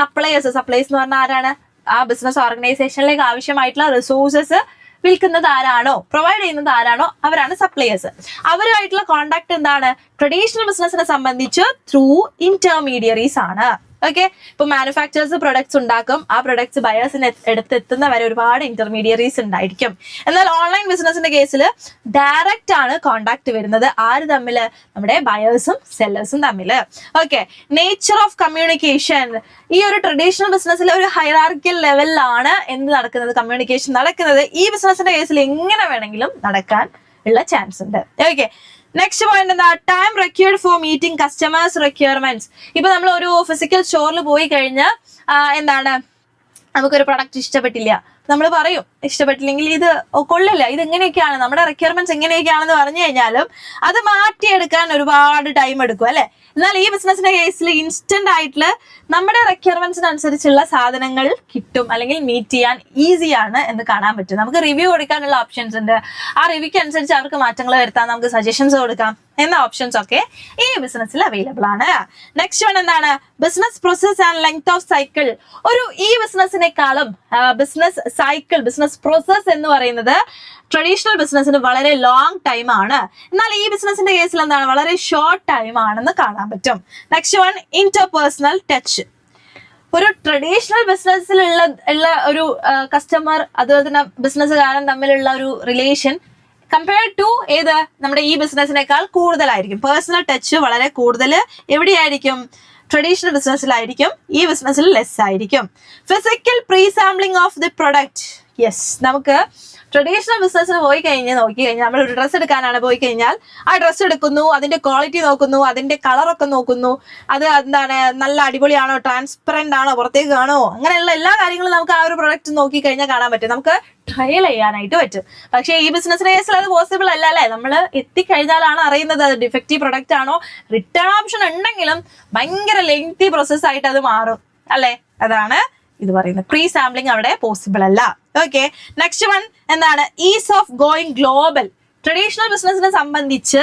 സപ്ലയേഴ്സ് എന്ന് പറഞ്ഞാൽ ആരാണ്, ആ ബിസിനസ് ഓർഗനൈസേഷനിലേക്ക് ആവശ്യമായിട്ടുള്ള റിസോഴ്സസ് വിൽക്കുന്നത് ആരാണോ, പ്രൊവൈഡ് ചെയ്യുന്നത് ആരാണോ, അവരാണ് സപ്ലയേഴ്സ്. അവരുമായിട്ടുള്ള കോണ്ടാക്ട് എന്താണ്, ട്രഡീഷണൽ ബിസിനസിനെ സംബന്ധിച്ച് ത്രൂ ഇന്റർമീഡിയറീസ് ആണ്. ഓക്കെ, ഇപ്പൊ മാനുഫാക്ചേഴ്സ് പ്രൊഡക്ട്സ് ഉണ്ടാക്കും, ആ പ്രൊഡക്ട്സ് ബയേഴ്സിന് എത്തുന്ന വരെ ഒരുപാട് ഇന്റർമീഡിയറീസ് ഉണ്ടായിരിക്കും. എന്നാൽ ഓൺലൈൻ ബിസിനസിന്റെ കേസിൽ ഡയറക്റ്റ് ആണ് കോണ്ടാക്ട് വരുന്നത്. ആര് തമ്മില്, നമ്മുടെ ബയേഴ്സും സെല്ലേഴ്സും തമ്മില്. Okay, nature of communication. ഈ ഒരു ട്രഡീഷണൽ ബിസിനസ്സിൽ ഒരു ഹൈറാർക്കിയൽ ലെവലിലാണ് എന്ത് നടക്കുന്നത്, കമ്മ്യൂണിക്കേഷൻ നടക്കുന്നത്. ഈ ബിസിനസിന്റെ കേസിൽ എങ്ങനെ വേണമെങ്കിലും നടക്കാൻ ഉള്ള ചാൻസ് ഉണ്ട്. ഓക്കെ, നെക്സ്റ്റ് പോയിന്റ് എന്താ, time required for meeting customers requirements. ഇപ്പൊ നമ്മൾ ഒരു ഫിസിക്കൽ സ്റ്റോറിൽ പോയി കഴിഞ്ഞാൽ എന്താണ്, നമുക്കൊരു പ്രൊഡക്റ്റ് ഇഷ്ടപ്പെട്ടില്ല, നമ്മൾ പറയും ഇഷ്ടപ്പെട്ടില്ലെങ്കിൽ ഇത് കൊള്ളില്ല, ഇത് എങ്ങനെയൊക്കെയാണ്, നമ്മുടെ റിക്വയർമെന്റ്സ് എങ്ങനെയൊക്കെയാണെന്ന് പറഞ്ഞു കഴിഞ്ഞാലും അത് മാറ്റിയെടുക്കാൻ ഒരുപാട് ടൈം എടുക്കും അല്ലെ. എന്നാൽ ഈ ബിസിനസിന്റെ കേസിൽ ഇൻസ്റ്റന്റ് ആയിട്ടുള്ള നമ്മുടെ റിക്വയർമെന്റ്സിനനുസരിച്ചുള്ള സാധനങ്ങൾ കിട്ടും, അല്ലെങ്കിൽ മീറ്റ് ചെയ്യാൻ ഈസിയാണ് എന്ന് കാണാൻ പറ്റും. നമുക്ക് റിവ്യൂ കൊടുക്കാനുള്ള ഓപ്ഷൻസ് ഉണ്ട്, ആ റിവ്യൂക്ക് അനുസരിച്ച് അവർക്ക് മാറ്റങ്ങൾ വരുത്താൻ നമുക്ക് സജഷൻസ് കൊടുക്കാം എന്ന ഓപ്ഷൻസ് ഒക്കെ ഈ ബിസിനസ്സിൽ അവൈലബിൾ ആണ്. നെക്സ്റ്റ് വൺ എന്താണ്, business process and length of cycle. ഒരു ഈ ബിസിനസിനേക്കാളും ബിസിനസ് സൈക്കിൾ, ബിസിനസ് പ്രോസസ് എന്ന് പറയുന്നത് ട്രഡീഷണൽ ബിസിനസ്സിന് വളരെ ലോങ് ടൈം ആണ്. എന്നാൽ ഈ ബിസിനസിന്റെ കേസിൽ എന്താണ്, വളരെ ഷോർട്ട് ടൈം ആണെന്ന് കാണാൻ പറ്റും. Next one interpersonal touch. ഒരു ട്രഡീഷണൽ ബിസിനസ്സിലുള്ള ഒരു കസ്റ്റമർ അതുപോലെ തന്നെ ബിസിനസ്സുകാരൻ തമ്മിലുള്ള ഒരു റിലേഷൻ കമ്പയർഡ് ടു ഏത്, നമ്മുടെ ഈ ബിസിനസ്സിനേക്കാൾ കൂടുതലായിരിക്കും. പേഴ്സണൽ ടച്ച് വളരെ കൂടുതൽ എവിടെയായിരിക്കും, ട്രഡീഷണൽ ബിസിനസ്സിലായിരിക്കും, ഈ ബിസിനസ്സിൽ ലെസ് ആയിരിക്കും. Physical pre sampling of the product. Yes, നമുക്ക് ട്രഡീഷണൽ ബിസിനസ്സിന് പോയി നോക്കി കഴിഞ്ഞാൽ നമ്മൾ ഒരു ഡ്രസ്സ് എടുക്കാനാണ് പോയി കഴിഞ്ഞാൽ ആ ഡ്രസ്സ് എടുക്കുന്നു, അതിന്റെ ക്വാളിറ്റി നോക്കുന്നു, അതിന്റെ കളറൊക്കെ നോക്കുന്നു, അത് എന്താണ്, നല്ല അടിപൊളിയാണോ, ട്രാൻസ്പെറന്റ് ആണോ, പുറത്തേക്ക് കാണോ, അങ്ങനെയുള്ള എല്ലാ കാര്യങ്ങളും നമുക്ക് ആ ഒരു പ്രൊഡക്റ്റ് നോക്കി കഴിഞ്ഞാൽ കാണാൻ പറ്റും, നമുക്ക് ട്രയൽ ചെയ്യാനായിട്ട് പറ്റും. പക്ഷേ ഈ ബിസിനസിന്റെ കേസിൽ അത് പോസിബിൾ അല്ല അല്ലെ. നമ്മൾ എത്തിക്കഴിഞ്ഞാലാണ് അറിയുന്നത് അത് ഡിഫക്റ്റീവ് പ്രൊഡക്റ്റ് ആണോ. റിട്ടേൺ ഓപ്ഷൻ ഉണ്ടെങ്കിലും ഭയങ്കര ലെങ്തി പ്രോസസ് ആയിട്ട് അത് മാറും അല്ലെ. അതാണ് ഇത് പറയുന്നത്, പ്രീ സാമ്പിളിംഗ് അവിടെ പോസിബിൾ അല്ല. ഓക്കെ, നെക്സ്റ്റ് വൺ എന്താണ്, is of going global. Traditional ബിസിനസിനെ സംബന്ധിച്ച്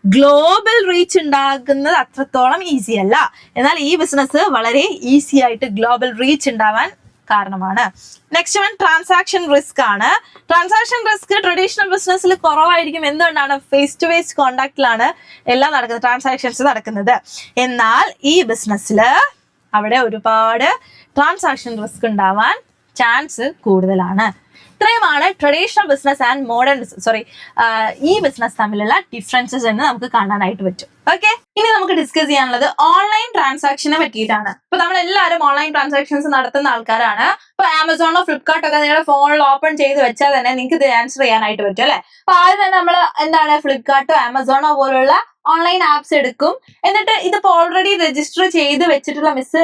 ഗ്ലോബൽ റീച്ച് ഉണ്ടാകുന്നത് അത്രത്തോളം ഈസി അല്ല. എന്നാൽ ഈ ബിസിനസ് വളരെ ഈസി ആയിട്ട് ഗ്ലോബൽ റീച്ച് ഉണ്ടാവാൻ കാരണമാണ്. നെക്സ്റ്റ് വൺ ട്രാൻസാക്ഷൻ റിസ്ക് ആണ്. ട്രാൻസാക്ഷൻ റിസ്ക് ട്രഡീഷണൽ ബിസിനസ്സിൽ കുറവായിരിക്കും. എന്തുകൊണ്ടാണ്? ഫേസ് ടു ഫേസ് കോണ്ടാക്റ്റിലാണ് എല്ലാം നടക്കുന്നത്, ട്രാൻസാക്ഷൻസ് നടക്കുന്നത്. എന്നാൽ ഈ ബിസിനസ്സിൽ അവിടെ ഒരുപാട് ട്രാൻസാക്ഷൻ റിസ്ക് ഉണ്ടാവാൻ ചാൻസ് കൂടുതലാണ്. ഇത്രയുമാണ് ട്രഡീഷണൽ ബിസിനസ് ആൻഡ് മോഡേൺ ഈ ബിസിനസ് തമ്മിലുള്ള ഡിഫറൻസസ് എന്ന് നമുക്ക് കാണാനായിട്ട് പറ്റും. ഓക്കെ, ഇനി നമുക്ക് ഡിസ്കസ് ചെയ്യാനുള്ളത് ഓൺലൈൻ ട്രാൻസാക്ഷനെ പറ്റിയിട്ടാണ്. ഇപ്പൊ നമ്മൾ എല്ലാവരും ഓൺലൈൻ ട്രാൻസാക്ഷൻസ് നടത്തുന്ന ആൾക്കാരാണ്. ഇപ്പൊ ആമസോണോ ഫ്ലിപ്കാർട്ടോ ഒക്കെ നിങ്ങളുടെ ഫോണിൽ ഓപ്പൺ ചെയ്ത് വെച്ചാൽ തന്നെ നിങ്ങൾക്ക് ഇത് ആൻസർ ചെയ്യാനായിട്ട് പറ്റും അല്ലെ. അപ്പൊ ആദ്യം തന്നെ നമ്മൾ എന്താണ് ഫ്ലിപ്കാർട്ടോ ആമസോണോ പോലുള്ള ഓൺലൈൻ ആപ്സ് എടുക്കും. എന്നിട്ട് ഇതിപ്പോ ഓൾറെഡി രജിസ്റ്റർ ചെയ്ത് വെച്ചിട്ടുള്ള മിസ്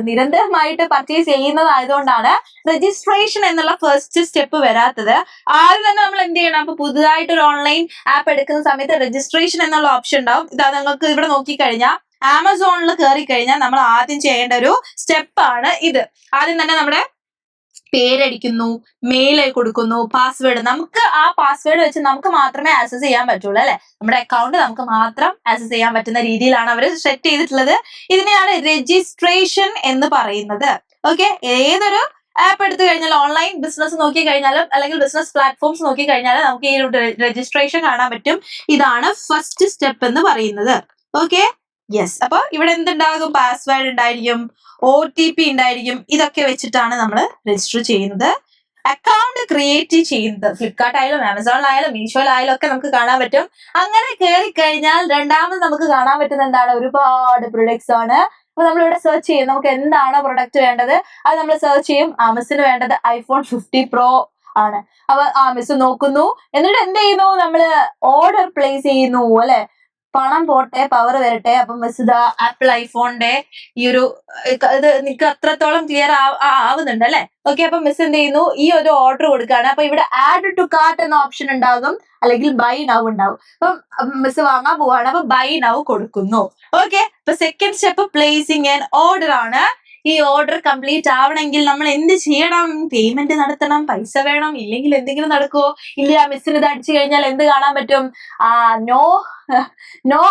നിരന്തരമായിട്ട് പർച്ചേസ് ചെയ്യുന്നതായതുകൊണ്ടാണ് രജിസ്ട്രേഷൻ എന്നുള്ള ഫസ്റ്റ് സ്റ്റെപ്പ് വരാത്തത്. ആദ്യം തന്നെ നമ്മൾ എന്ത് ചെയ്യണം? അപ്പൊ പുതുതായിട്ട് ഒരു ഓൺലൈൻ ആപ്പ് എടുക്കുന്ന സമയത്ത് രജിസ്ട്രേഷൻ എന്നുള്ള ഓപ്ഷൻ ഉണ്ടാവും. ഇതാ നിങ്ങൾക്ക് ഇവിടെ നോക്കിക്കഴിഞ്ഞാൽ ആമസോണിൽ കയറി കഴിഞ്ഞാൽ നമ്മൾ ആദ്യം ചെയ്യേണ്ട ഒരു സ്റ്റെപ്പാണ് ഇത്. ആദ്യം തന്നെ നമ്മുടെ പേരടിക്കുന്നു, മെയിൽ കൊടുക്കുന്നു, പാസ്വേഡ്. നമുക്ക് ആ പാസ്വേഡ് വെച്ച് നമുക്ക് മാത്രമേ ആക്സസ് ചെയ്യാൻ പറ്റുള്ളൂ അല്ലെ. നമ്മുടെ അക്കൗണ്ട് നമുക്ക് മാത്രം ആക്സസ് ചെയ്യാൻ പറ്റുന്ന രീതിയിലാണ് അവർ സെറ്റ് ചെയ്തിട്ടുള്ളത്. ഇതിനെയാണ് രജിസ്ട്രേഷൻ എന്ന് പറയുന്നത്. ഓക്കെ, ഏതൊരു ആപ്പ് എടുത്തു കഴിഞ്ഞാൽ ഓൺലൈൻ ബിസിനസ് നോക്കി കഴിഞ്ഞാലും അല്ലെങ്കിൽ ബിസിനസ് പ്ലാറ്റ്ഫോംസ് നോക്കി കഴിഞ്ഞാലും നമുക്ക് ഈ രജിസ്ട്രേഷൻ കാണാൻ പറ്റും. ഇതാണ് ഫസ്റ്റ് സ്റ്റെപ്പ് എന്ന് പറയുന്നത്. Okay, yes. അപ്പൊ ഇവിടെ എന്തുണ്ടാകും? പാസ്വേഡ് ഉണ്ടായിരിക്കും, OTP ഉണ്ടായിരിക്കും. ഇതൊക്കെ വെച്ചിട്ടാണ് നമ്മൾ രജിസ്റ്റർ ചെയ്യുന്നത്. അക്കൗണ്ട് ക്രിയേറ്റ് ചെയ്യുന്നത് ഫ്ലിപ്കാർട്ട് ആയാലും ആമസോണിലായാലും മീഷോയിലായാലും ഒക്കെ നമുക്ക് കാണാൻ പറ്റും. അങ്ങനെ കയറി കഴിഞ്ഞാൽ രണ്ടാമത് നമുക്ക് കാണാൻ പറ്റുന്ന എന്താണ്? ഒരുപാട് പ്രൊഡക്ട്സ് ആണ്. അപ്പൊ നമ്മളിവിടെ സെർച്ച് ചെയ്യും, നമുക്ക് എന്താണോ പ്രൊഡക്റ്റ് വേണ്ടത് അത് നമ്മൾ സെർച്ച് ചെയ്യും. മിസ്സിന് വേണ്ടത് iPhone 50 Pro ആണ്. അപ്പൊ മിസ് നോക്കുന്നു, എന്നിട്ട് എന്ത് ചെയ്യുന്നു? നമ്മള് ഓർഡർ പ്ലേസ് ചെയ്യുന്നു അല്ലെ. പണം പോട്ടെ, പവർ വരട്ടെ. അപ്പൊ മിസ് ഇതാ ആപ്പിൾ ഐഫോണിന്റെ ഈ ഒരു ഇത് നിങ്ങൾക്ക് അത്രത്തോളം ക്ലിയർ ആവുന്നുണ്ട് അല്ലെ. ഓക്കെ, അപ്പൊ മിസ് എന്ത് ചെയ്യുന്നു? ഈ ഒരു ഓർഡർ കൊടുക്കുകയാണ്. അപ്പൊ ഇവിടെ ആഡ് ടു കാർട്ട് എന്ന ഓപ്ഷൻ ഉണ്ടാകും, അല്ലെങ്കിൽ ബൈ നൗ ഉണ്ടാവും. അപ്പം മിസ് വാങ്ങാൻ പോവാണ്, അപ്പൊ ബൈ നൗ കൊടുക്കുന്നു. ഓക്കെ, അപ്പൊ second step placing an order ആണ്. ഈ ഓർഡർ കംപ്ലീറ്റ് ആവണമെങ്കിൽ നമ്മൾ എന്ത് ചെയ്യണം? പേയ്മെന്റ് നടത്തണം, പൈസ വേണം. ഇല്ലെങ്കിൽ എന്തെങ്കിലും നടക്കുമോ? ഇല്ല, മിസ്സിന് ഇത് അടിച്ചു കഴിഞ്ഞാൽ എന്ത് കാണാൻ പറ്റും? നോ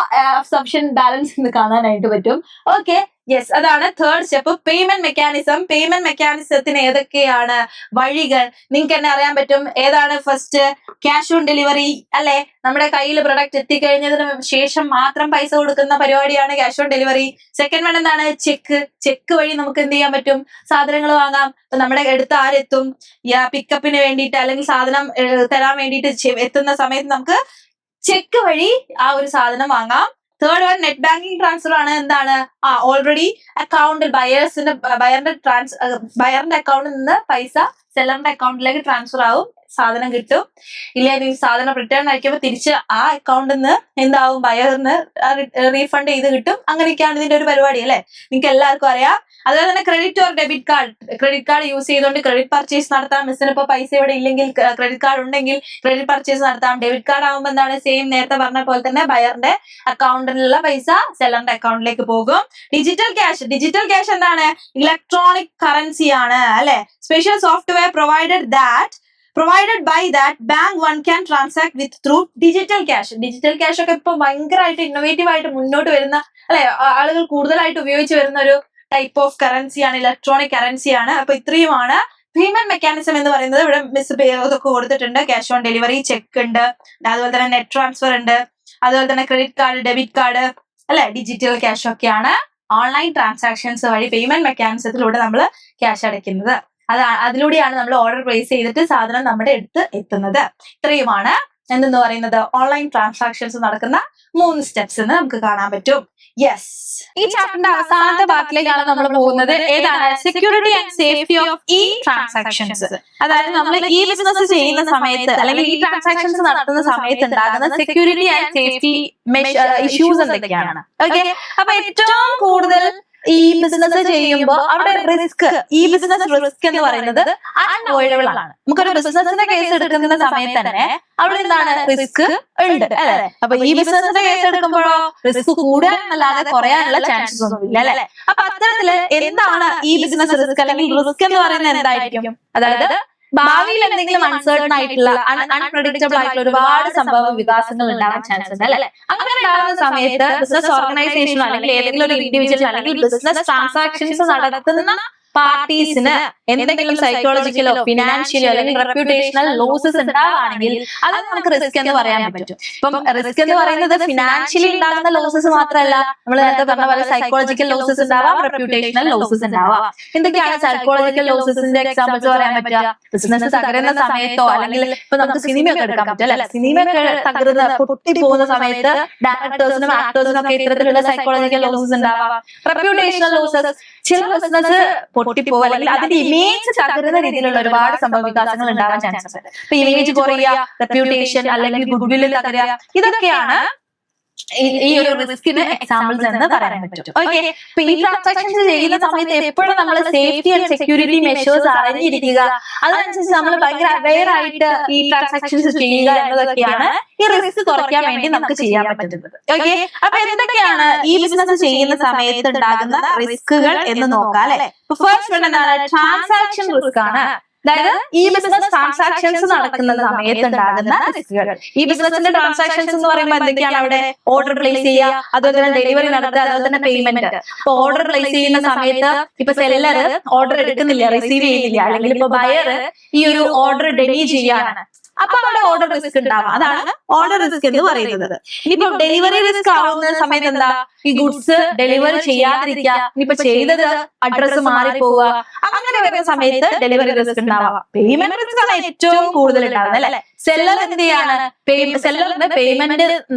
സഫിഷ്യന്റ് ബാലൻസ് എന്ന് കാണാനായിട്ട് പറ്റും. ഓക്കെ, യെസ്, അതാണ് third step. Payment mechanism. Payment മെക്കാനിസത്തിന് ഏതൊക്കെയാണ് വഴികൾ? നിങ്ങൾക്ക് തന്നെ അറിയാൻ പറ്റും. ഏതാണ് ഫസ്റ്റ്? ക്യാഷ് ഓൺ ഡെലിവറി അല്ലെ. നമ്മുടെ കയ്യിൽ പ്രൊഡക്റ്റ് എത്തിക്കഴിഞ്ഞതിന് ശേഷം മാത്രം പൈസ കൊടുക്കുന്ന പരിപാടിയാണ് cash on delivery. Second one എന്താണ്? ചെക്ക് വഴി നമുക്ക് എന്ത് ചെയ്യാൻ പറ്റും? സാധനങ്ങൾ വാങ്ങാം. അപ്പൊ നമ്മുടെ അടുത്ത് ആരെത്തും? പിക്കപ്പിന് വേണ്ടിയിട്ട് അല്ലെങ്കിൽ സാധനം തരാൻ വേണ്ടിയിട്ട് എത്തുന്ന സമയത്ത് നമുക്ക് ചെക്ക് വഴി ആ ഒരു സാധനം വാങ്ങാം. Third one net banking transfer ആണ്. എന്താണ്? ഓൾറെഡി അക്കൗണ്ടിൽ ബയറിന്റെ അക്കൗണ്ടിൽ നിന്ന് പൈസ സെല്ലറിന്റെ അക്കൗണ്ടിലേക്ക് ട്രാൻസ്ഫർ ആവും, സാധനം കിട്ടും. ഇല്ല, സാധനം റിട്ടേൺ അയക്കുമ്പോൾ തിരിച്ച് ആ അക്കൗണ്ടിൽ നിന്ന് എന്താവും? ബയറിന് റീഫണ്ട് ചെയ്ത് കിട്ടും. അങ്ങനെയൊക്കെയാണ് ഇതിന്റെ ഒരു പരിപാടി അല്ലെ. നിങ്ങൾക്ക് എല്ലാവർക്കും അറിയാം. അതുപോലെ തന്നെ credit or debit card use ചെയ്തുകൊണ്ട് ക്രെഡിറ്റ് പർച്ചേസ് നടത്താം. മിസ്സിന് ഇപ്പൊ പൈസ ഇവിടെ ഇല്ലെങ്കിൽ ക്രെഡിറ്റ് കാർഡ് ഉണ്ടെങ്കിൽ ക്രെഡിറ്റ് പർച്ചേസ് നടത്താം. ഡെബിറ്റ് കാർഡ് ആകുമ്പോൾ എന്താണ്? സെയിം നേരത്തെ പറഞ്ഞ പോലെ തന്നെ ബയറിന്റെ അക്കൗണ്ടിലുള്ള പൈസ സെല്ലറിന്റെ അക്കൗണ്ടിലേക്ക് പോകും. ഡിജിറ്റൽ ക്യാഷ് എന്താണ്? ഇലക്ട്രോണിക് കറൻസി ആണ് അല്ലെ. Special software provided by that bank one can transact with through digital cash. Digital cash ഒക്കെ ഇപ്പൊ ഭയങ്കരമായിട്ട് ഇന്നോവേറ്റീവ് ആയിട്ട് മുന്നോട്ട് വരുന്ന അല്ലെ, ആളുകൾ കൂടുതലായിട്ട് ഉപയോഗിച്ച് വരുന്ന ഒരു ടൈപ്പ് ഓഫ് കറൻസിയാണ്, ഇലക്ട്രോണിക് കറൻസിയാണ്. അപ്പൊ ഇത്രയുമാണ് പേയ്മെന്റ് മെക്കാനിസം എന്ന് പറയുന്നത്. ഇവിടെ മിസ് ഇതൊക്കെ കൊടുത്തിട്ടുണ്ട്. ക്യാഷ് ഓൺ ഡെലിവറി, ചെക്ക് ഉണ്ട്, അതുപോലെ തന്നെ നെറ്റ് ട്രാൻസ്ഫർ ഉണ്ട്, അതുപോലെ തന്നെ ക്രെഡിറ്റ് കാർഡ്, ഡെബിറ്റ് കാർഡ് അല്ലെ, ഡിജിറ്റൽ ക്യാഷ് ഒക്കെയാണ് ഓൺലൈൻ ട്രാൻസാക്ഷൻസ് വഴി പേയ്മെന്റ് മെക്കാനിസത്തിലൂടെ നമ്മൾ ക്യാഷ് അടയ്ക്കുന്നത്. അതിലൂടെയാണ് നമ്മൾ ഓർഡർ പ്ലേസ് ചെയ്തിട്ട് സാധനം നമ്മുടെ അടുത്ത് എത്തുന്നത്. ഇത്രയുമാണ് എന്തെന്ന് പറയുന്നത് ഓൺലൈൻ ട്രാൻസാക്ഷൻസ് നടക്കുന്ന 3 സ്റ്റെപ്സ് എന്ന് നമുക്ക് കാണാൻ പറ്റും. യെസ്, ഈ ചാപ്റ്ററിന്റെ അവസാനത്തെ ഭാഗത്തിലേക്കാണ് നമ്മൾ പോകുന്നത്. ഏതാണ്? സെക്യൂരിറ്റി ആൻഡ് സേഫ്റ്റി ഓഫ് ഈ ട്രാൻസാക്ഷൻസ്. അതായത് നമ്മൾ ഈ ബിസിനസ് ചെയ്യുന്ന സമയത്ത് അല്ലെങ്കിൽ ഈ ട്രാൻസാക്ഷൻസ് നടത്തുന്ന സമയത്ത് ഉണ്ടാകുന്ന സെക്യൂരിറ്റി ആൻഡ് സേഫ്റ്റി ഇഷ്യൂസ് എന്തൊക്കെയാണ്? ഓക്കെ, അപ്പൊ ഏറ്റവും കൂടുതൽ ഈ ബിസിനസ് ചെയ്യുമ്പോൾ അവിടെ ഈ ബിസിനസ് റിസ്ക് എന്ന് പറയുന്നത് അൺഅവോയ്ഡബിൾ ആണ്. നമുക്കൊരു ബിസിനസിന്റെ കേസ് എടുക്കുന്ന സമയത്ത് തന്നെ അവിടെ എന്താണ്? റിസ്ക് ഉണ്ട് അല്ലെ. അപ്പൊ ഈ ബിസിനസിന്റെ കേസ് എടുക്കുമ്പോഴോ റിസ്ക് കൂടാനല്ലാതെ കുറയാനുള്ള ചാൻസസ് ഒന്നുമില്ല അല്ലെ. അപ്പൊ അത്തരത്തില് എന്താണ് ഈ ബിസിനസ് റിസ്ക് അല്ലെങ്കിൽ റിസ്ക് എന്ന് പറയുന്നത് എന്തായിരിക്കും? അതായത് ഭാവിയിൽ എന്തെങ്കിലും അൺസർട്ടൺ ആയിട്ടുള്ള അൺപ്രഡിക്റ്റബിൾ ആയിട്ടുള്ള ഒരുപാട് സംഭവ വികാസങ്ങൾ ഉണ്ടാവാൻ ചാൻസ് ഉണ്ട് അല്ലെ. അങ്ങനെ ഉണ്ടാകുന്ന സമയത്ത് ബിസിനസ് ഓർഗനൈസേഷൻ അല്ലെങ്കിൽ ഏതെങ്കിലും ഒരു ഇൻഡിവിജ്വൽ അല്ലെങ്കിൽ ബിസിനസ് ട്രാൻസാക്ഷൻസ് നടത്തുന്ന പാർട്ടീസിന് എന്തെങ്കിലും സൈക്കോളജിക്കലോ ഫിനാൻഷ്യലോ അല്ലെങ്കിൽ റെപ്യൂട്ടേഷണൽ ലോസസ് ഉണ്ടാവുകയാണെങ്കിൽ അത് നമുക്ക് റിസ്ക് എന്ന് പറയാൻ പറ്റും. ഇപ്പം റിസ്ക് എന്ന് പറയുന്നത് ഫിനാൻഷ്യലി ഉണ്ടാകുന്ന ലോസസ് മാത്രമല്ല, നമ്മൾ നേരത്തെ പറഞ്ഞ പോലെ സൈക്കോളജിക്കൽ ലോസസ് ഉണ്ടാവാം, റെപ്യൂട്ടേഷണൽ ലോസസ് ഉണ്ടാവാം. എന്തൊക്കെയാണ് സൈക്കോളജിക്കൽ ലോസസിന്റെ എക്സാമ്പിൾസ് പറയാൻ പറ്റുക? ബിസിനസ് തകരുന്ന സമയത്തോ അല്ലെങ്കിൽ ഇപ്പൊ നമുക്ക് സിനിമയൊക്കെ എടുക്കാൻ പറ്റും അല്ലെ, സിനിമയൊക്കെ തകരുന്ന പൊട്ടി പോകുന്ന സമയത്ത് ഡയറക്ടേഴ്സിനും ആക്ടേഴ്സിനും ഒക്കെ ഇത്തരത്തിലുള്ള സൈക്കോളജിക്കൽ ലോസസ് ഉണ്ടാവാം. റെപ്യൂട്ടേഷണൽ ലോസസ്, ചില ബിസിനസ് പൊട്ടിപ്പോവുക അല്ലെങ്കിൽ അതിന്റെ ഇമേജ് തകരുന്ന രീതിയിലുള്ള ഒരുപാട് സംഭവ വികാസങ്ങൾ ഉണ്ടാവാൻ ചാൻസ് ഉണ്ട്. ഇപ്പൊ ഇമേജ് കുറയുക, റെപ്യൂട്ടേഷൻ അല്ലെങ്കിൽ ഗുഡ്വില്ല് തകരുക, ഇതൊക്കെയാണ് ഈ ഒരു റിസ്കിന് എക്സാമ്പിൾസ് എന്ന് പറയാൻ പറ്റും. ഓക്കെ, അപ്പൊ ഈ ട്രാൻസാക്ഷൻസ് ചെയ്യുന്ന സമയത്ത് എപ്പോഴും നമ്മൾ സേഫ്റ്റി ആൻഡ് സെക്യൂരിറ്റി മെഷേഴ്സ് അറിഞ്ഞിരിക്കുക. അതനുസരിച്ച് നമ്മൾ ഭയങ്കര അവെയർ ആയിട്ട് ഈ ട്രാൻസാക്ഷൻസ് ചെയ്യുക എന്നതൊക്കെയാണ് ഈ റിസ്ക് കുറയ്ക്കാൻ വേണ്ടി നമുക്ക് ചെയ്യാൻ പറ്റുന്നത്. ഓക്കെ, അപ്പൊ എന്തൊക്കെയാണ് ഈ ബിസിനസ് ചെയ്യുന്ന സമയത്ത് ഉണ്ടാകുന്ന റിസ്കുകൾ എന്ന് നോക്കാം അല്ലെ. ഫസ്റ്റ് വൺ എന്താണ്? ട്രാൻസാക്ഷൻ റിസ്ക് ആണ്. അതായത് ഈ ബിസിനസ് ട്രാൻസാക്ഷൻസ് നടക്കുന്ന സമയത്ത് ഉണ്ടാകുന്ന റിസ്കുകൾ. ഈ ബിസിനസിന്റെ ട്രാൻസാക്ഷൻസ് എന്ന് പറയുമ്പോൾ എന്തൊക്കെയാണ്? അവിടെ ഓർഡർ പ്ലേസ് ചെയ്യുക, അതുപോലെ തന്നെ ഡെലിവറി നടത്തുക, അതുപോലെ തന്നെ പേയ്മെന്റ്. ഇപ്പൊ ഓർഡർ പ്ലേസ് ചെയ്യുന്ന സമയത്ത് ഇപ്പൊ സെല്ലർ ഓർഡർ എടുക്കുന്നില്ല, റിസീവ് ചെയ്യുന്നില്ല, അല്ലെങ്കിൽ ഇപ്പൊ ബയർ ഈ ഒരു ഓർഡർ ഡെലി ചെയ്യാണ്, അപ്പൊ അവിടെ ഓർഡർ റിസ്ക് ഉണ്ടാവും. അതാണ് ഓർഡർ റിസ്ക് എന്ന് പറയുന്നത്. ഇനിയിപ്പോ ഡെലിവറി റിസ്ക് ആവുന്ന സമയത്ത് എന്താ? ഈ ഗുഡ്സ് ഡെലിവറി ചെയ്യാതിരിക്കുക, ഇനിയിപ്പോ ചെയ്തത് അഡ്രസ് മാറിപ്പോവുക, അങ്ങനെ വരുന്ന സമയത്ത് ഡെലിവറി റിസ്ക് ഉണ്ടാവാം. പേയ്മെന്റ് റിസ്ക് ആണ് ഏറ്റവും കൂടുതൽ ഉണ്ടാവുന്നത് അല്ലെ. സെല്ലർ എന്ത് ചെയ്യാണ്? സെല്ലറിന്റെ പേയ്മെന്റ്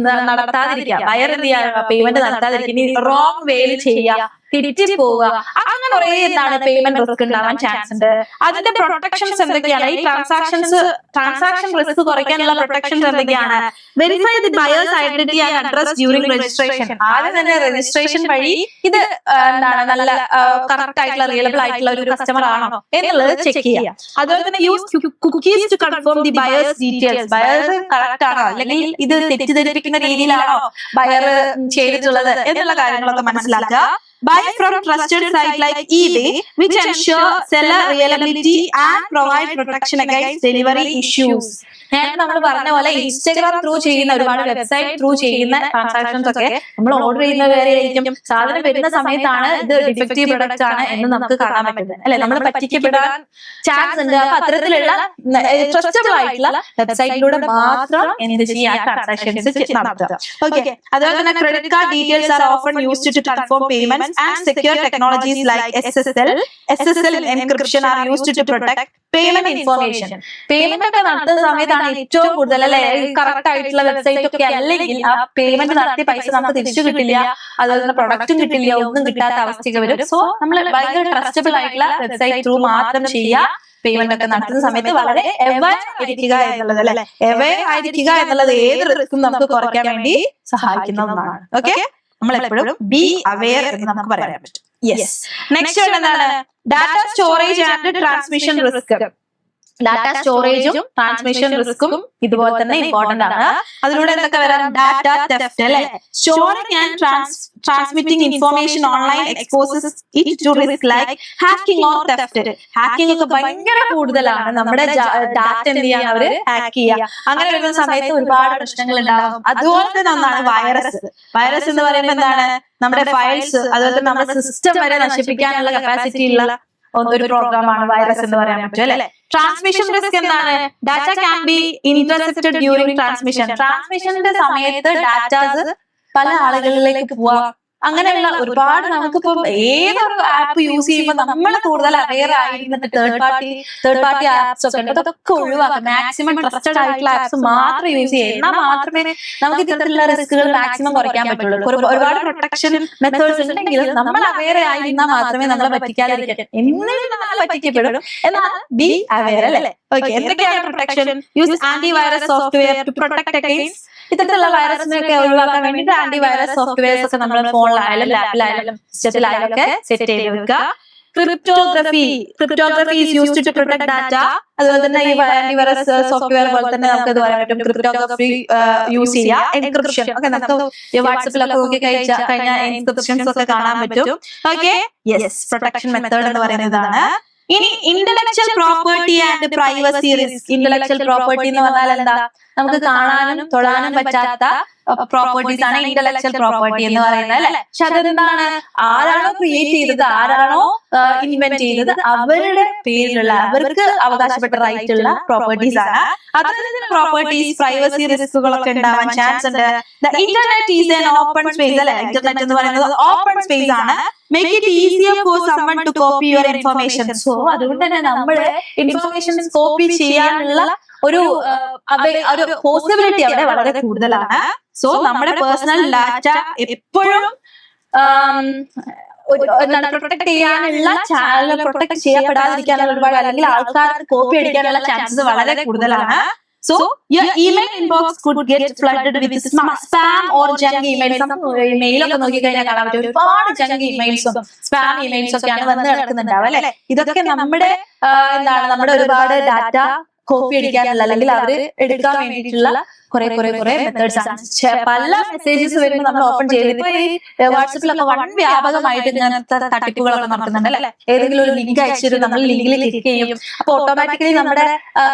നടത്താതിരിക്കുക, ബയർ എന്ത് ചെയ്യാ? പേയ്മെന്റ് നടത്താതിരിക്കുക, റോങ് വേയിൽ ചെയ്യുക, തെറ്റിപ്പോവുക, അങ്ങനെ കുറെ എന്താണ് പേയ്മെന്റ് റിസ്ക് ഉണ്ടാവാൻ ചാൻസ് ഉണ്ട്. അതിന്റെ പ്രൊട്ടക്ഷൻസ് എന്തൊക്കെയാണ്? ഈ ട്രാൻസാക്ഷൻ റിസ്ക് കുറയ്ക്കാനുള്ള പ്രൊട്ടക്ഷൻസ് എന്തൊക്കെയാണ്? Verify the buyer's identity and address during registration. ആദ്യം തന്നെ രജിസ്ട്രേഷൻ വഴി ഇത് എന്താണ് നല്ല കറക്റ്റ് ആയിട്ടുള്ള റിയലബിൾ ആയിട്ടുള്ള ഒരു കസ്റ്റമർ ആണോ എന്നുള്ളത് ചെക്ക് ചെയ്യുക. അതുപോലെ തന്നെ use cookies to confirm the buyer's details. Buyer correct ആണോ അല്ലെങ്കിൽ ഇത് തെറ്റിദ്ധരിപ്പിക്കുന്ന രീതിയിലാണോ ബയർ ചെയ്തിട്ടുള്ളത് എന്നുള്ള കാര്യങ്ങളൊക്കെ മനസ്സിലാക്കുക. Buy from trusted site like eBay, which ensure seller reliability and provide protection against delivery issues. നേരത്തെ നമ്മൾ പറഞ്ഞ പോലെ ഇൻസ്റ്റാഗ്രാം ത്രൂ ചെയ്യുന്ന ഒരുപാട് വെബ്സൈറ്റ് ത്രൂ ചെയ്യുന്ന ട്രാൻസാക്ഷൻസ് ഒക്കെ നമ്മൾ ഓർഡർ ചെയ്യുന്ന വേറെയായിരിക്കും. സാധനം വരുന്ന സമയത്താണ് ഇത് ഡിഫക്റ്റീവ് പ്രൊഡക്റ്റ് ആണ് എന്ന് നമുക്ക് കാണാൻ പറ്റുന്നത് അല്ലെ. നമ്മൾ പറ്റിക്കപ്പെടാൻ ചാൻസ് ഉണ്ട്. അപ്പൊ അത്തരത്തിലുള്ള ട്രസ്റ്റബിൾ ആയിട്ടുള്ള വെബ്സൈറ്റിലൂടെ മാത്രം എന്ത് ചെയ്യാൻ ട്രാൻസാക്ഷൻസ് നടത്തുക. ഓക്കെ, അതുപോലെ തന്നെ credit card details are often used to confirm payment and secure technologies like SSL encryption are used to protect payment information. Payment ഒക്കെ നടത്തുന്ന സമയത്താണ് ഏറ്റവും കൂടുതൽ അല്ലെ കറക്റ്റ് ആയിട്ടുള്ള വെബ്സൈറ്റ് ഒക്കെ അല്ലെങ്കിൽ ആ പേയ്മെന്റ് നടത്തിയ പൈസ നമുക്ക് തിരിച്ചു കിട്ടില്ല, അതുപോലെ തന്നെ പ്രൊഡക്റ്റും കിട്ടില്ല, ഒന്നും കിട്ടാത്ത അവസ്ഥയൊക്കെ വരും. സോ നമ്മൾ ഭയങ്കര ട്രസ്റ്റബിൾ ആയിട്ടുള്ള വെബ്സൈറ്റ് ത്രൂ മാത്രം ചെയ്യുക. പേയ്മെന്റ് ഒക്കെ നടത്തുന്ന സമയത്ത് വളരെ അവെയർ ആയിരിക്കുക എന്നുള്ളത് അല്ലെ. അവെയർ ആയിരിക്കുക എന്നുള്ളത് ഏത് റിസ്ക്കും നമുക്ക് കുറയ്ക്കാൻ വേണ്ടി സഹായിക്കുന്നതാണ്. ഓക്കെ, നമ്മൾ എപ്പോഴും ബി അവെയർ എന്ന് നമുക്ക് പറയാൻ പറ്റും. യെസ്, നെക്സ്റ്റ് എന്താണ്? Data storage and transmission risk. Data സ്റ്റോറേജും ട്രാൻസ്മിഷൻ റിസ്കും ഇതുപോലെ തന്നെ ഇമ്പോർട്ടന്റ് ആണ്. അതിലൂടെ എന്തൊക്കെ വരാം? ഡാറ്റ തെഫ്റ്റ് അല്ലെ. Storing and transmitting information online exposes it to risk like hacking or theft. Hacking ഒക്കെ ഭയങ്കര കൂടുതലാണ്. നമ്മുടെ ഡാറ്റ എന്ത് ചെയ്യാൻ അവര് ഹാക്ക് ചെയ്യുക. അങ്ങനെ വരുന്ന സമയത്ത് ഒരുപാട് പ്രശ്നങ്ങൾ ഉണ്ടാകും. അതുപോലെ തന്നെ ഒന്നാണ് വൈറസ്. വൈറസ് എന്ന് പറയുമ്പോൾ എന്താണ്? നമ്മുടെ ഫയൽസ് അതുപോലെ തന്നെ നമ്മുടെ സിസ്റ്റം വരെ നശിപ്പിക്കാനുള്ള കപ്പാസിറ്റി ഉള്ള ഒരു പ്രോഗ്രാമാണ് വൈറസ് എന്ന് പറയാൻ പറ്റും അല്ലെ. ട്രാൻസ്മിഷൻ റിസ്ക് എന്താണ്? Data can be intercepted during transmission. ട്രാൻസ്മിഷന്റെ സമയത്ത് ഡാറ്റാസ് പല ആളുകളിലേക്ക് പോവാം. അങ്ങനെയുള്ള ഒരുപാട് നമുക്കിപ്പോ ഏതൊരു ആപ്പ് യൂസ് ചെയ്യുമ്പോൾ നമ്മൾ കൂടുതൽ അവെയർ ആയിരുന്നിട്ട് തേർഡ് പാർട്ടി ആപ്സ് ഒക്കെ ഉണ്ട്, അതൊക്കെ ഒഴിവാക്കാം. മാക്സിമം ട്രസ്റ്റഡ് ആയിട്ടുള്ള ആപ്സ് മാത്രം യൂസ് ചെയ്യുക. എന്നാൽ മാത്രമേ നമുക്ക് ഇത്തരത്തിലുള്ള റിസ്കുകൾ മാക്സിമം കുറയ്ക്കാൻ പറ്റുള്ളൂ. ഒരുപാട് പ്രൊട്ടക്ഷൻ മെത്തേഡ്സ് ഉണ്ടെങ്കിലും നമ്മൾ അവെയർ ആയിരുന്നാൽ മാത്രമേ നമ്മളെ പറ്റിക്കാതിരിക്കാൻ. എന്നിട്ട് നമ്മൾ പറ്റിക്കപ്പെടും. എന്നാൽ ബി അവെയർ അല്ലേ. ഓക്കെ, എന്തൊക്കെയാണ് protection? Use antivirus software to protect against. ഇത്തരത്തിലുള്ള വൈറസിനൊക്കെ ഒഴിവാക്കാൻ വേണ്ടിയിട്ട് ആന്റിവൈറസ് സോഫ്റ്റ്വെയർസ് ഒക്കെ നമ്മൾ ഫോണിലായാലും ലാപ്പിലായാലും സിസ്റ്റത്തിലായാലും ഒക്കെ സെറ്റ് ചെയ്ത് വെക്കുക. Cryptography is used to protect data. അതുപോലെ തന്നെ ഈ ആന്റിവൈറസ് സോഫ്റ്റ്വെയർ പോലെ തന്നെ നമുക്ക് ഇത് പറയാൻ പറ്റും. ക്രിപ്റ്റോഗ്രഫി യൂസ് ചെയ്യുക. എൻക്രിപ്ഷൻ ഒക്കെ നമുക്ക് വാട്സപ്പിലൊക്കെ നോക്കി കഴിഞ്ഞാൽ എൻക്രിപ്ഷൻസ് ഒക്കെ കാണാൻ പറ്റും. ഓക്കെ, യെസ്, പ്രൊട്ടക്ഷൻ മെത്തേഡ് എന്ന് പറയുന്നതാണ്. ഇനി intellectual property and privacy risk. Intellectual property എന്ന് പറഞ്ഞാൽ എന്താ? നമുക്ക് കാണാനും തൊടാനും പറ്റാത്ത പ്രോപ്പർട്ടീസ് ആണ് ഇന്റലക്ച്വൽ പ്രോപ്പർട്ടി എന്ന് പറയുന്നത് അല്ലെ. പക്ഷെ അതെന്താണ്, ആരാണോ ക്രിയേറ്റ് ചെയ്തത്, ആരാണോ ഇൻവെന്റ് ചെയ്തത്, അവരുടെ പേരിലുള്ള അവർക്ക് അവകാശപ്പെട്ട റൈറ്റ് ഉള്ള പ്രോപ്പർട്ടീസ് ആണ്. അതിന് പ്രോപ്പർട്ടീസ് പ്രൈവസി റിസ്കുകളൊക്കെ ഉണ്ടാവാൻ ചാൻസ് ഉണ്ട്. Internet is an open space അല്ലെ. ഇന്റർനെറ്റ് എന്ന് പറയുന്നത് ഓപ്പൺ സ്പേസ് ആണ്. Make it easier for someone to copy your information. So അതുകൊണ്ട് തന്നെ നമ്മുടെ ഇൻഫർമേഷൻ കോപ്പി ചെയ്യാനുള്ള ഒരു പോസിബിലിറ്റി അവിടെ വളരെ കൂടുതലാണ്. സോ നമ്മുടെ പേഴ്സണൽ ഡാറ്റ എപ്പോഴും എന്താണ് പ്രൊട്ടക്ട് ചെയ്യാനുള്ള ചാനൽ പ്രൊട്ടക്ട് ചെയ്യപ്പെടാതിരിക്കാനുള്ള ഒരുപാട്, അല്ലെങ്കിൽ ആൾക്കാർക്ക് കോപ്പി അടിക്കാനുള്ള ചാൻസസ് വളരെ കൂടുതലാണ്. So your email inbox could get flooded with spam or junk emails. Email ഒക്കെ നോക്കി കഴിഞ്ഞാൽ കാണാൻ പറ്റും ഒരുപാട് ജങ്ക് ഇമെയിൽസും സ്പാം ഇമെയിൽസും ഒക്കെയാണ് വന്ന് കിടക്കുന്നുണ്ടാവും അല്ലെ. ഇതൊക്കെ നമ്മുടെ എന്താണ്, നമ്മുടെ ഒരുപാട് ഡാറ്റ കോപ്പി അടിക്കാനുള്ള അല്ലെങ്കിൽ അവര് എടുക്കാൻ വേണ്ടിയിട്ടുള്ള കുറെ മെത്തേഡ്സ് ആണ്. പല മെസ്സേജസ് വരുമ്പോൾ നമ്മൾ ഓപ്പൺ ചെയ്ത്, ഇപ്പൊ ഈ വാട്സപ്പിലൊക്കെ വൺ വ്യാപകമായിട്ട് ഇങ്ങനത്തെ തട്ടിപ്പുകളൊക്കെ നടക്കുന്നുണ്ട് അല്ലെ. ഏതെങ്കിലും ഒരു ലിങ്ക് അയച്ചിട്ട് നമ്മൾ ലിങ്കിൽ ക്ലിക്ക് ചെയ്യും. അപ്പൊ ഓട്ടോമാറ്റിക്കലി നമ്മുടെ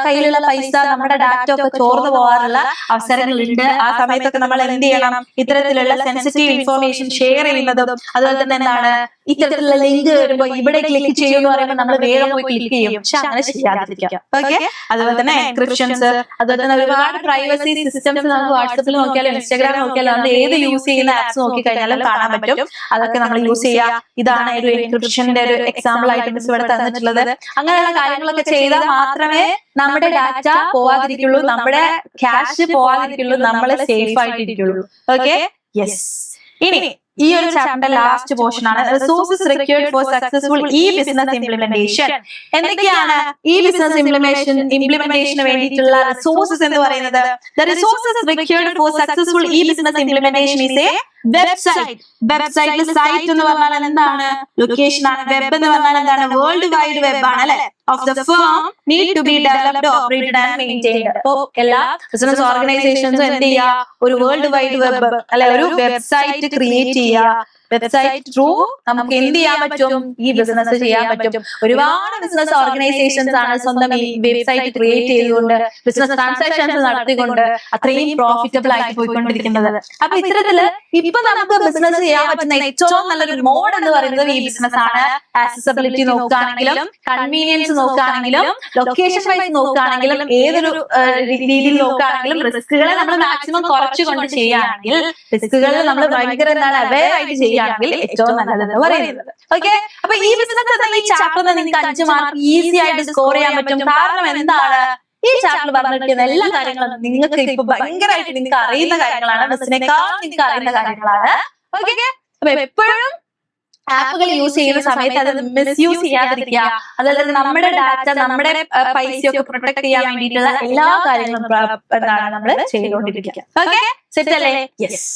കയ്യിലുള്ള പൈസ, നമ്മുടെ ഡാറ്റ ഒക്കെ ചോർന്നു പോകാനുള്ള അവസരങ്ങളുണ്ട്. ആ സമയത്തൊക്കെ നമ്മൾ എന്ത് ചെയ്യണം, ഇത്തരത്തിലുള്ള സെൻസിറ്റീവ് ഇൻഫോർമേഷൻ ഷെയർ ചെയ്യുന്നതും അതുപോലെ തന്നെ എന്താണ്, ഇത്തരത്തിലുള്ള ലിങ്ക് വരുമ്പോൾ ഇവിടെ ക്ലിക്ക് ചെയ്യും എന്ന് പറയുമ്പോൾ നമ്മൾ വേഗം പോയി ക്ലിക്ക് ചെയ്യും. പക്ഷെ അങ്ങനെ ചെയ്യാതിരിക്കാം. ഓക്കെ. അതുപോലെ തന്നെ എൻക്രിപ്ഷൻസ്, അതുപോലെ തന്നെ ഒരുപാട് പ്രൈവസി സിസ്റ്റംസ് നമുക്ക് വാട്സപ്പിൽ നോക്കിയാലും ഇൻസ്റ്റാഗ്രാം നോക്കിയാലും നമ്മൾ ഏത് യൂസ് ചെയ്യുന്ന ആപ്സ് നോക്കി കഴിഞ്ഞാലും കാണാൻ പറ്റും. അതൊക്കെ നമ്മൾ യൂസ് ചെയ്യുക. ഇതാണ് ഒരു എൻക്രിപ്ഷന്റെ ഒരു എക്സാമ്പിൾ ആയിട്ട് മിസ് ഇവിടെ തന്നിട്ടുള്ളത്. അങ്ങനെയുള്ള കാര്യങ്ങളൊക്കെ ചെയ്താൽ മാത്രമേ നമ്മുടെ ഡാറ്റ പോവാതിരിക്കുള്ളൂ, നമ്മുടെ ക്യാഷ് പോവാതിരിക്കുള്ളൂ, നമ്മൾ സേഫ് ആയിട്ടിരിക്കുള്ളൂ. ഓക്കെ. യെസ്. ഇനി ഈ ഒരു ചാപ്റ്റർ ലാസ്റ്റ് പോർഷൻ ആണ്, resources required for successful E business implementation. എന്തൊക്കെയാണ് ഈ ബിസിനസ് ഇംപ്ലിമെന്റേഷന് വേണ്ടിയിട്ടുള്ള റിസോഴ്സസ് എന്ന് പറയുന്നത്? The resources required for successful E business implementation is A website. വെബ്സൈറ്റിൽ സൈറ്റ് എന്ന് പറഞ്ഞാൽ എന്താണ്? ലൊക്കേഷൻ ആണ്. വെബ് എന്ന് പറഞ്ഞാൽ എന്താണ്? വേൾഡ് വൈഡ് വെബ് ആണ് അല്ലെ. Of the firm need to be developed, operated and maintained. അപ്പോ എല്ലാ ബിസിനസ് ഓർഗനൈസേഷൻസും എന്ത് ചെയ്യുക, ഒരു വേൾഡ് വൈഡ് വെബ് അല്ലെ, ഒരു വെബ്സൈറ്റ് ക്രിയേറ്റ് ചെയ്യുക. വെബ്സൈറ്റ് ത്രൂ നമുക്ക് എന്ത് ചെയ്യാൻ പറ്റും? ഈ ബിസിനസ് ചെയ്യാൻ പറ്റും. ഒരുപാട് ബിസിനസ് ഓർഗനൈസേഷൻസ് ആണ് സ്വന്തം ഈ വെബ്സൈറ്റ് ക്രിയേറ്റ് ചെയ്തുകൊണ്ട് ബിസിനസ് ട്രാൻസാക്ഷൻസ് നടത്തിക്കൊണ്ട് അത്രയും പ്രോഫിറ്റബിൾ ആയിട്ട് പോയിക്കൊണ്ടിരിക്കുന്നത്. അപ്പൊ ഇത്തരത്തില് ഇപ്പൊ നമുക്ക് ബിസിനസ് ചെയ്യാൻ പറ്റുന്ന ഏറ്റവും നല്ലൊരു മോഡ് എന്ന് പറയുന്നത് ഈ ബിസിനസ് ആണ്. ആക്സസിബിലിറ്റി നോക്കുകയാണെങ്കിലും, കൺവീനിയൻസ് നോക്കുകയാണെങ്കിലും, ലൊക്കേഷൻ വൈസ് നോക്കുകയാണെങ്കിലും, ഏതൊരു രീതിയിൽ നോക്കുകയാണെങ്കിലും റിസ്കുകളെ നമ്മൾ മാക്സിമം കുറച്ചുകൊണ്ട് ചെയ്യുകയാണെങ്കിൽ, റിസ്കുകളിൽ നമ്മൾ ഭയങ്കര എന്താണ് അവെയർ ആയിട്ട് ചെയ്യുകയാണെങ്കിൽ ഏറ്റവും നല്ലതെന്ന് പറയുന്നത്. ഓക്കെ. അപ്പൊ ഈ ബിസിനസ് എന്ന ഈ ചാപ്റ്ററിൽ നിങ്ങൾക്ക് 5 മാർക്ക് ഈസി ആയിട്ട് സ്കോർ ചെയ്യാൻ പറ്റും. കാരണം എന്താണ്? ഈ ചാപ്റ്റർ പറഞ്ഞിരിക്കുന്ന എല്ലാ കാര്യങ്ങളും നിങ്ങൾക്ക് ഇപ്പൊ ഭയങ്കരമായിട്ട് നിങ്ങൾക്ക് അറിയുന്ന കാര്യങ്ങളാണ്, ബിസിനേക്കാൾ നിങ്ങൾക്ക് അറിയുന്ന കാര്യങ്ങളാണ്. ഓക്കെ. അപ്പൊ എപ്പോഴും ആപ്പുകൾ യൂസ് ചെയ്യുന്ന സമയത്ത് അത് മിസ്യൂസ് ചെയ്യാതിരിക്കുക. അതുപോലെ നമ്മുടെ ഡാറ്റ, നമ്മുടെ പൈസയൊക്കെ പ്രൊട്ടക്ട് ചെയ്യാൻ വേണ്ടിയിട്ടുള്ള എല്ലാ കാര്യങ്ങളും എന്താണ് നമ്മൾ ചെയ്തുകൊണ്ടിരിക്കുക. ഓക്കെ. സെറ്റ് അല്ലേ? യെസ്.